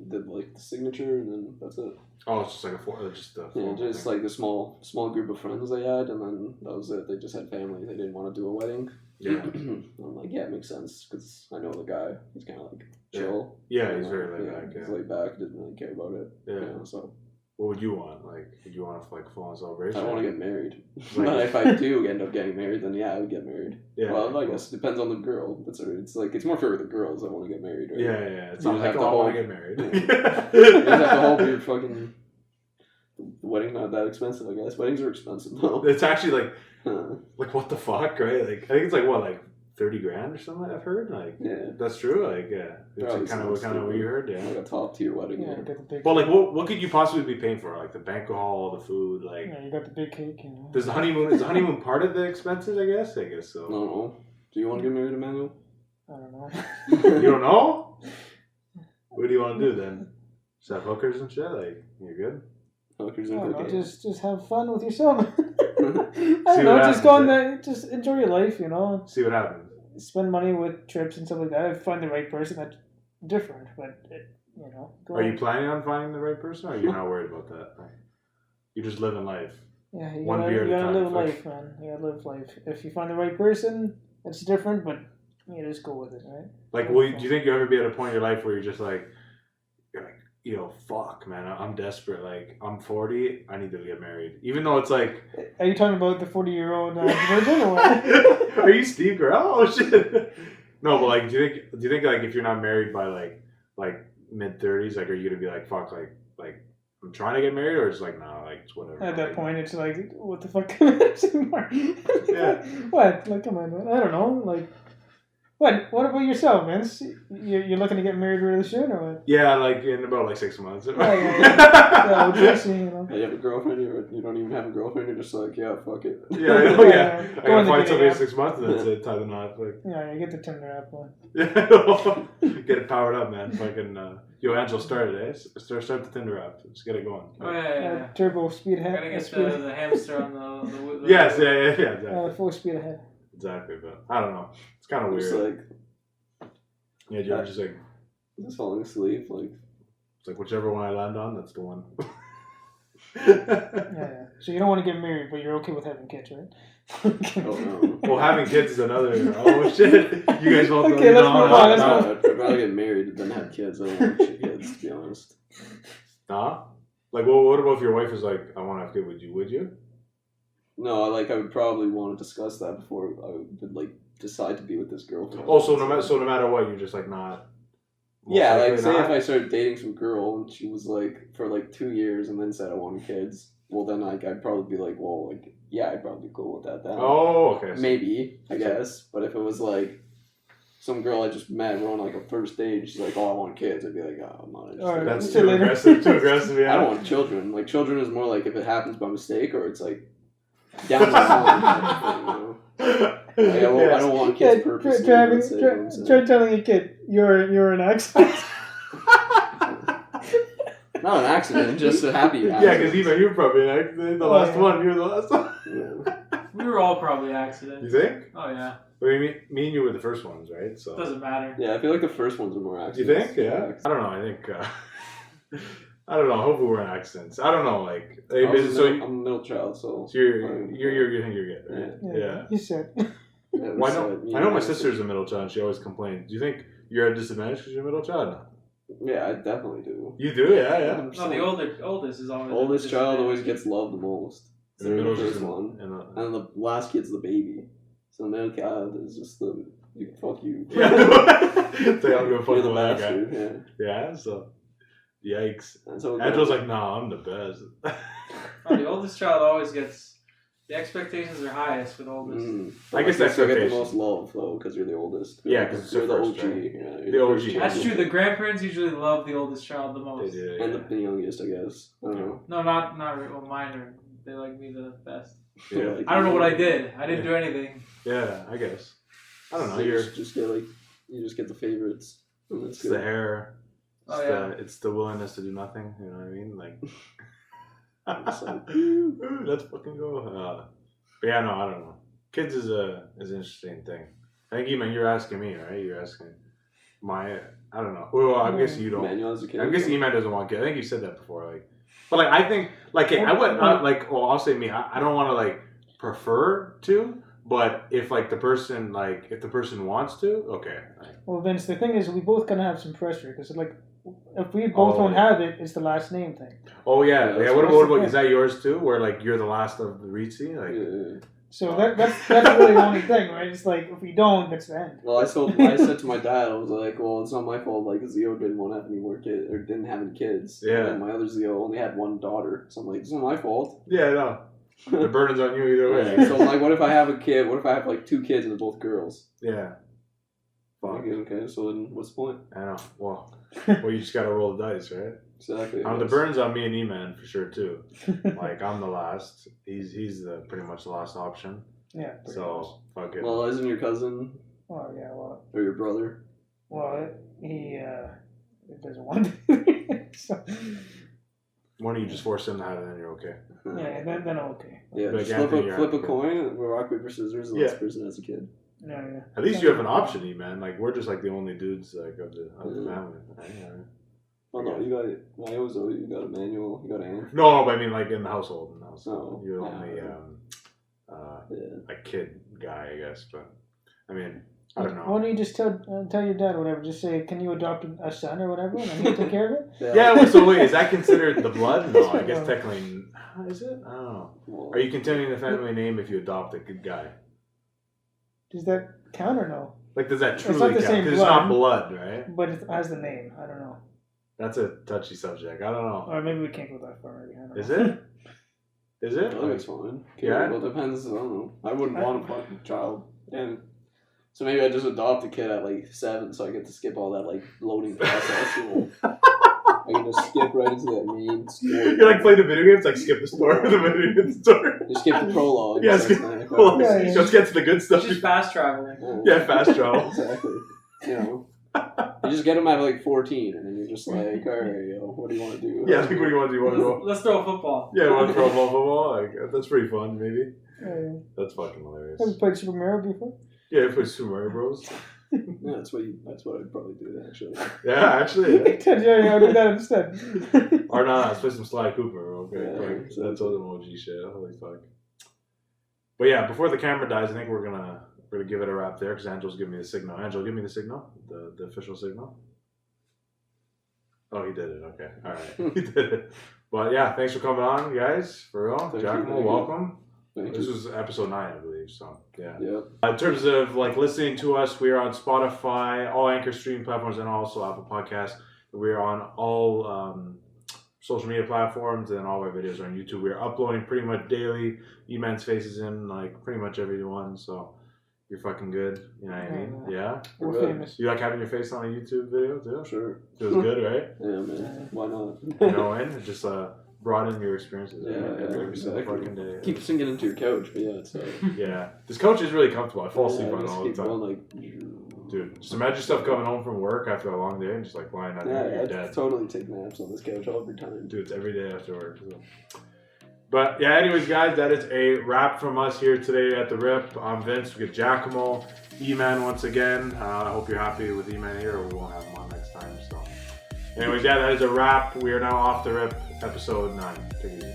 [SPEAKER 2] did like the signature, and then that's it.
[SPEAKER 1] Oh, it's just like
[SPEAKER 2] Just like a small group of friends they had, and then that was it. They just had family. They didn't want to do a wedding.
[SPEAKER 1] Yeah.
[SPEAKER 2] I'm like, yeah, it makes sense because I know the guy. He's kind of like chill.
[SPEAKER 1] Yeah, he's very laid back.
[SPEAKER 2] He's
[SPEAKER 1] Yeah.
[SPEAKER 2] laid back. Doesn't really care about it.
[SPEAKER 1] Yeah.
[SPEAKER 2] So
[SPEAKER 1] What would you want? Like, would you want to like full on celebration?
[SPEAKER 2] I don't want to get married.
[SPEAKER 1] Like-
[SPEAKER 2] But if I do end up getting married, then yeah, I would get married.
[SPEAKER 1] Yeah.
[SPEAKER 2] Well, I guess it depends on the girl. It's like it's more for the girls that want to get married, right?
[SPEAKER 1] Yeah. It's
[SPEAKER 2] You
[SPEAKER 1] not
[SPEAKER 2] just
[SPEAKER 1] like
[SPEAKER 2] have to
[SPEAKER 1] I want
[SPEAKER 2] hold-
[SPEAKER 1] to get married.
[SPEAKER 2] You just have to hope your fucking. The wedding's not that expensive, I guess. Weddings are expensive though.
[SPEAKER 1] It's actually like
[SPEAKER 2] Huh.
[SPEAKER 1] what the fuck, right? Like, I think it's like what, like $30,000 or something. I've heard. Like,
[SPEAKER 2] Yeah.
[SPEAKER 1] that's true. Like, yeah,
[SPEAKER 2] Probably
[SPEAKER 1] it's kind
[SPEAKER 2] sounds
[SPEAKER 1] of what you heard.
[SPEAKER 2] Like
[SPEAKER 1] Yeah.
[SPEAKER 2] a top tier wedding.
[SPEAKER 3] Yeah,
[SPEAKER 2] Yeah.
[SPEAKER 3] you got the big.
[SPEAKER 1] But like, what could you possibly be paying for? Like the banquet hall, the food, like.
[SPEAKER 3] Yeah, you got the big cake. You know.
[SPEAKER 1] Does the honeymoon is the honeymoon part of the expenses? I guess so.
[SPEAKER 2] I don't know. Do you want to get married, Emmanuel?
[SPEAKER 3] I don't know.
[SPEAKER 1] You don't know? What do you want to do then? Just have hookers and shit? Like, you're good?
[SPEAKER 2] Hookers
[SPEAKER 3] I
[SPEAKER 2] and
[SPEAKER 3] don't know,
[SPEAKER 2] cooking.
[SPEAKER 3] just have fun with yourself. I
[SPEAKER 1] See
[SPEAKER 3] don't know,
[SPEAKER 1] what
[SPEAKER 3] just go on
[SPEAKER 1] happens,
[SPEAKER 3] just enjoy your life, you know.
[SPEAKER 1] See what happens.
[SPEAKER 3] Spend money with trips and stuff like that. Find the right person, that's different, but you know. Go
[SPEAKER 1] Are you planning on finding the right person, or are you not worried about that? You're just living life.
[SPEAKER 3] Yeah, you
[SPEAKER 1] one
[SPEAKER 3] gotta,
[SPEAKER 1] beer at
[SPEAKER 3] you
[SPEAKER 1] a
[SPEAKER 3] gotta
[SPEAKER 1] time,
[SPEAKER 3] live
[SPEAKER 1] fuck.
[SPEAKER 3] life, man. You gotta live life. If you find the right person, it's different, but you just go with it, right?
[SPEAKER 1] Like, do you think you'll ever be at a point in your life where you're just like, fuck, man, I'm desperate. Like, I'm 40, I need to get married. Even though it's like...
[SPEAKER 3] Are you talking about the 40-year-old virgin or what?
[SPEAKER 1] Are you Steve Carell? Oh, shit. No, but like, do you think like if you're not married by like mid-30s, like, are you gonna be like, fuck, like I'm trying to get married, or it's like, nah, like, it's whatever.
[SPEAKER 3] At that
[SPEAKER 1] like,
[SPEAKER 3] point, it's like, what the fuck anymore?
[SPEAKER 1] Yeah.
[SPEAKER 3] What? Like, come on, man. I don't know. Like, what? What about yourself, Vince? You're looking to get married really soon, or what?
[SPEAKER 1] Yeah, like in about like 6 months.
[SPEAKER 3] Yeah, Tracy, you know.
[SPEAKER 2] You have a girlfriend, or you don't even have a girlfriend, you're just like, yeah, fuck it.
[SPEAKER 1] Yeah, I know, yeah. I
[SPEAKER 3] Go
[SPEAKER 1] gotta
[SPEAKER 3] on the
[SPEAKER 1] find
[SPEAKER 3] dating
[SPEAKER 1] somebody in
[SPEAKER 3] app.
[SPEAKER 1] 6 months, and that's it. Tie the knot. Like,
[SPEAKER 3] Yeah, you get the Tinder app one.
[SPEAKER 1] get it powered up, man. Fucking Angel started, eh? Start the Tinder app. Just get it going.
[SPEAKER 4] Oh yeah.
[SPEAKER 3] Turbo speed ahead.
[SPEAKER 4] Gotta get
[SPEAKER 3] speed
[SPEAKER 4] the hamster on the
[SPEAKER 1] Yes, yeah, exactly.
[SPEAKER 3] full speed ahead.
[SPEAKER 1] Exactly, but I don't know. It's kind of
[SPEAKER 2] Just
[SPEAKER 1] weird.
[SPEAKER 2] like,
[SPEAKER 1] Yeah, you're just like,
[SPEAKER 2] just falling asleep, like.
[SPEAKER 1] it's like whichever one I land on, that's the one.
[SPEAKER 3] Yeah. So you don't want to get married, but you're okay with having kids, right?
[SPEAKER 2] Oh no.
[SPEAKER 1] Well, having kids is another. Oh shit! You guys both.
[SPEAKER 3] Okay, let's move on, let's
[SPEAKER 2] I'd rather get married than have kids. I don't want kids, to be honest.
[SPEAKER 1] Nah. Like, well, what about if your wife is like, I want to have kids? Would you?
[SPEAKER 2] No, I would probably want to discuss that before I would like decide to be with this girl.
[SPEAKER 1] Oh, so no matter what, you're just like not. most
[SPEAKER 2] Yeah,
[SPEAKER 1] likely
[SPEAKER 2] like say
[SPEAKER 1] not?
[SPEAKER 2] if I started dating some girl and she was like for like 2 years and then said I wanted kids, well then like I'd probably be like, well, like yeah, I'd probably be cool with that then.
[SPEAKER 1] Oh, okay. So,
[SPEAKER 2] Maybe, I guess. But if it was like some girl I just met, we're on like a first date, and she's like, oh, I want kids, I'd be like, oh, I'm not interested.
[SPEAKER 3] Alright.
[SPEAKER 1] that's
[SPEAKER 3] See you
[SPEAKER 1] too
[SPEAKER 3] later.
[SPEAKER 1] aggressive. Too aggressive. Yeah.
[SPEAKER 2] I don't want children. Like children is more like if it happens by mistake or it's like down the line. You know? Like, I don't want kids purposely. let's say, you know what I'm saying?
[SPEAKER 3] Try telling a kid you're an accident.
[SPEAKER 2] Not an accident, just a happy
[SPEAKER 1] Yeah,
[SPEAKER 2] accident.
[SPEAKER 1] because even you were probably an accident. The last
[SPEAKER 3] yeah.
[SPEAKER 1] one. You're the last one.
[SPEAKER 2] Yeah.
[SPEAKER 4] We were all probably
[SPEAKER 1] You
[SPEAKER 4] accidents.
[SPEAKER 1] think?
[SPEAKER 4] Oh yeah.
[SPEAKER 1] I mean, me and you were the first ones, right? So.
[SPEAKER 4] Doesn't matter.
[SPEAKER 2] Yeah, I feel like the first ones are more
[SPEAKER 1] Do
[SPEAKER 2] accidents.
[SPEAKER 1] you think? Yeah. I don't know. I think. I don't know. Hopefully we're in accidents. I don't know. Like,
[SPEAKER 2] I'm
[SPEAKER 1] so
[SPEAKER 2] a middle child, so.
[SPEAKER 1] you think you're good, right? Yeah.
[SPEAKER 3] You said.
[SPEAKER 2] Yeah,
[SPEAKER 1] Well, I know my sister's a middle child. And she always complains. Do you think you're at a disadvantage because you're a middle child?
[SPEAKER 2] Yeah, I definitely do.
[SPEAKER 1] You do, yeah.
[SPEAKER 4] No, the oldest is always
[SPEAKER 2] Oldest child always
[SPEAKER 4] disadvantaged.
[SPEAKER 2] gets loved the most.
[SPEAKER 1] The middle's
[SPEAKER 2] the
[SPEAKER 1] just
[SPEAKER 2] first one.
[SPEAKER 1] And,
[SPEAKER 2] And the last kid's the baby. So the middle child is just the fuck you.
[SPEAKER 1] yeah. Say I'm gonna fuck
[SPEAKER 2] You're the
[SPEAKER 1] with that guy.
[SPEAKER 2] bastard, yeah.
[SPEAKER 1] Yeah. So, yikes.
[SPEAKER 2] And so
[SPEAKER 1] Andrew's like, nah, I'm the best.
[SPEAKER 4] Oh, the oldest child always gets. The expectations are highest for the oldest.
[SPEAKER 1] I guess
[SPEAKER 2] that's you get the
[SPEAKER 1] expectations.
[SPEAKER 2] most love though, because you're the oldest.
[SPEAKER 1] Yeah, 'cause it's
[SPEAKER 2] you're
[SPEAKER 1] your
[SPEAKER 2] the
[SPEAKER 1] first,
[SPEAKER 2] OG.
[SPEAKER 1] right?
[SPEAKER 2] Yeah, you're
[SPEAKER 1] The OG.
[SPEAKER 2] first child.
[SPEAKER 4] That's true. The grandparents usually love the oldest child the
[SPEAKER 1] They
[SPEAKER 4] most.
[SPEAKER 1] do,
[SPEAKER 2] And
[SPEAKER 1] yeah.
[SPEAKER 2] the youngest, I guess. I don't know.
[SPEAKER 4] No, not really. Well, mine are. They like me the best.
[SPEAKER 1] Yeah.
[SPEAKER 2] Like,
[SPEAKER 4] I don't know what I did. I didn't do anything.
[SPEAKER 1] Yeah, I guess. I don't know.
[SPEAKER 2] So
[SPEAKER 1] You're
[SPEAKER 2] just get like you just get the favorites. And that's
[SPEAKER 1] it's
[SPEAKER 2] good.
[SPEAKER 1] the hair. It's
[SPEAKER 4] Oh, yeah.
[SPEAKER 1] it's the willingness to do nothing. You know what I mean? Like,
[SPEAKER 2] It's like,
[SPEAKER 1] ooh, let's fucking go. But yeah, no, I don't know. Kids is an interesting thing. I think even you're asking me, right? You're asking my. I don't know. Well, I guess you don't.
[SPEAKER 2] Manuel as a kid.
[SPEAKER 1] I guess Eman doesn't want kids. I think you said that before. Like, but like I think like I would like. Well, I'll say me. I don't want to like prefer to. But if like the person wants to, okay.
[SPEAKER 3] Well, Vince, the thing is, we both kind of have some pressure because like, if we both don't have it, it's the last name thing.
[SPEAKER 1] Oh yeah.
[SPEAKER 2] Yeah,
[SPEAKER 1] What about is that yours too? Where like you're the last of the Rizzi? Like,
[SPEAKER 2] Yeah.
[SPEAKER 3] So that's really the only thing, right? It's like if we don't, it's the end.
[SPEAKER 2] Well, I said to my dad, I was like, well, it's not my fault. Like, Zio didn't want to have any more kids or didn't have any kids.
[SPEAKER 1] Yeah.
[SPEAKER 2] And then my other Zio only had one daughter, so I'm like, it's not my fault.
[SPEAKER 1] yeah, no. The burden's on you either way.
[SPEAKER 2] Yeah, so I'm like, what if I have a kid? What if I have like 2 kids and they're both girls?
[SPEAKER 1] Yeah.
[SPEAKER 2] Fuck. Okay, so then what's the point?
[SPEAKER 1] I know. Well, you just gotta roll the dice, right?
[SPEAKER 2] Exactly.
[SPEAKER 1] The burden's on me and E-Man for sure too. Like I'm the last. He's the pretty much the last option.
[SPEAKER 3] Yeah.
[SPEAKER 1] So fuck it.
[SPEAKER 2] Well, isn't your cousin
[SPEAKER 3] Oh yeah. Well.
[SPEAKER 2] or your brother?
[SPEAKER 3] Well, he doesn't want to. So,
[SPEAKER 1] Why don't you just force him to have it, and you're okay.
[SPEAKER 3] yeah. Then okay.
[SPEAKER 2] Yeah,
[SPEAKER 1] Like
[SPEAKER 2] just
[SPEAKER 1] Anthony, you're
[SPEAKER 2] flip a
[SPEAKER 1] okay.
[SPEAKER 2] coin, rock, paper, scissors, and
[SPEAKER 1] Yeah.
[SPEAKER 2] this person has a kid.
[SPEAKER 3] Yeah.
[SPEAKER 1] At least you have an option, E-Man. Like we're just like the only dudes like of the family. Right? Yeah.
[SPEAKER 2] Oh no, you got it. Iozo, you got Emmanuel, you got Anne.
[SPEAKER 1] No, but I mean like in the household.
[SPEAKER 2] Oh,
[SPEAKER 1] you're
[SPEAKER 2] yeah.
[SPEAKER 1] only
[SPEAKER 2] Yeah.
[SPEAKER 1] a kid guy, I guess. But I mean, I don't know.
[SPEAKER 3] Why don't you just tell your dad or whatever? Just say, can you adopt a son or whatever, and he'll take care of it.
[SPEAKER 1] Yeah. Well, so wait, is that considered the blood? No, I guess technically. Is it? I don't know.
[SPEAKER 2] Well,
[SPEAKER 1] Are you continuing the family name if you adopt a good guy?
[SPEAKER 3] Does that count or no?
[SPEAKER 1] Like, does that
[SPEAKER 3] It's
[SPEAKER 1] truly
[SPEAKER 3] not
[SPEAKER 1] count?
[SPEAKER 3] the same
[SPEAKER 1] Because it's not
[SPEAKER 3] blood.
[SPEAKER 1] blood, right?
[SPEAKER 3] But it has the name. I don't know.
[SPEAKER 1] That's a touchy subject. I don't know.
[SPEAKER 3] Or maybe we can't go that far. Maybe. I don't
[SPEAKER 1] Is
[SPEAKER 3] know.
[SPEAKER 1] it? Is it?
[SPEAKER 2] I think it's fine. Okay,
[SPEAKER 1] Yeah?
[SPEAKER 2] well, it depends. I don't know. I wouldn't want a fucking child. And so maybe I just adopt a kid at like 7, so I get to skip all that like loading process. You know? I can just skip right into that main story.
[SPEAKER 1] You're like playing the video games, like skip the story, the video game story.
[SPEAKER 2] Just skip the prologue.
[SPEAKER 1] Yeah,
[SPEAKER 2] so
[SPEAKER 1] skip
[SPEAKER 2] it's not-
[SPEAKER 1] Well,
[SPEAKER 3] Yeah, yeah.
[SPEAKER 1] let's get to the good stuff.
[SPEAKER 4] It's just fast traveling.
[SPEAKER 1] Yeah, fast travel.
[SPEAKER 2] Exactly. You know, you just get them at like 14, and then you're just like, all right, yo, what do you want to do?
[SPEAKER 1] Yeah, I think what do you want to do? You want to go?
[SPEAKER 4] Let's throw a football.
[SPEAKER 1] Yeah, you want to throw a football? Like, that's pretty fun, maybe.
[SPEAKER 3] Yeah.
[SPEAKER 1] That's fucking hilarious.
[SPEAKER 3] Have you played Super Mario before?
[SPEAKER 1] Yeah, play Super Mario Bros.
[SPEAKER 2] Yeah, that's what I'd probably do actually.
[SPEAKER 1] Yeah, actually. Yeah.
[SPEAKER 3] Yeah, I'll do that instead.
[SPEAKER 1] Or no, let's play some Sly Cooper. Okay,
[SPEAKER 2] Yeah,
[SPEAKER 1] like,
[SPEAKER 2] exactly.
[SPEAKER 1] that's other emoji shit. Holy fuck. But yeah, before the camera dies, I think we're gonna give it a wrap there because Angel's giving me the signal. Angel, give me the signal, the official signal. Oh, he did it. Okay, all right, he did it. But yeah, thanks for coming on, guys. For real,
[SPEAKER 2] Thank
[SPEAKER 1] Giacomo,
[SPEAKER 2] you.
[SPEAKER 1] welcome.
[SPEAKER 2] Thank
[SPEAKER 1] This
[SPEAKER 2] you.
[SPEAKER 1] was episode 9, I believe. So yeah.
[SPEAKER 2] Yep.
[SPEAKER 1] In terms of like listening to us, we are on Spotify, all Anchor streaming platforms, and also Apple Podcasts. We are on all social media platforms, and all of our videos are on YouTube. We are uploading pretty much daily. E-Man's face is in like pretty much every one, so you're fucking good. You know what I mean? Yeah.
[SPEAKER 3] We're
[SPEAKER 2] Good.
[SPEAKER 3] famous.
[SPEAKER 1] You like having your face on a YouTube video too?
[SPEAKER 2] Sure.
[SPEAKER 1] Feels good, right?
[SPEAKER 2] Yeah, man. Why not?
[SPEAKER 1] You know, and just broaden your experiences.
[SPEAKER 2] Yeah,
[SPEAKER 1] every single
[SPEAKER 2] exactly.
[SPEAKER 1] fucking day.
[SPEAKER 2] Keep sinking into your couch, but yeah, it's
[SPEAKER 1] Yeah, this couch is really comfortable. I fall asleep
[SPEAKER 2] yeah,
[SPEAKER 1] on it
[SPEAKER 2] just
[SPEAKER 1] all the
[SPEAKER 2] keep
[SPEAKER 1] time.
[SPEAKER 2] going, like,
[SPEAKER 1] Dude, just imagine yourself coming home from work after a long day and just like lying down there,
[SPEAKER 2] yeah,
[SPEAKER 1] you're
[SPEAKER 2] I
[SPEAKER 1] dead.
[SPEAKER 2] totally take naps on this couch every time.
[SPEAKER 1] Dude, it's every day after work. So. But yeah, anyways, guys, that is a wrap from us here today at the Rip. I'm Vince. We get Giacomo, Eman once again. I hope you're happy with Eman here. We won't have him on next time. So, anyways, yeah, that is a wrap. We are now off the Rip, episode 9. Take it easy.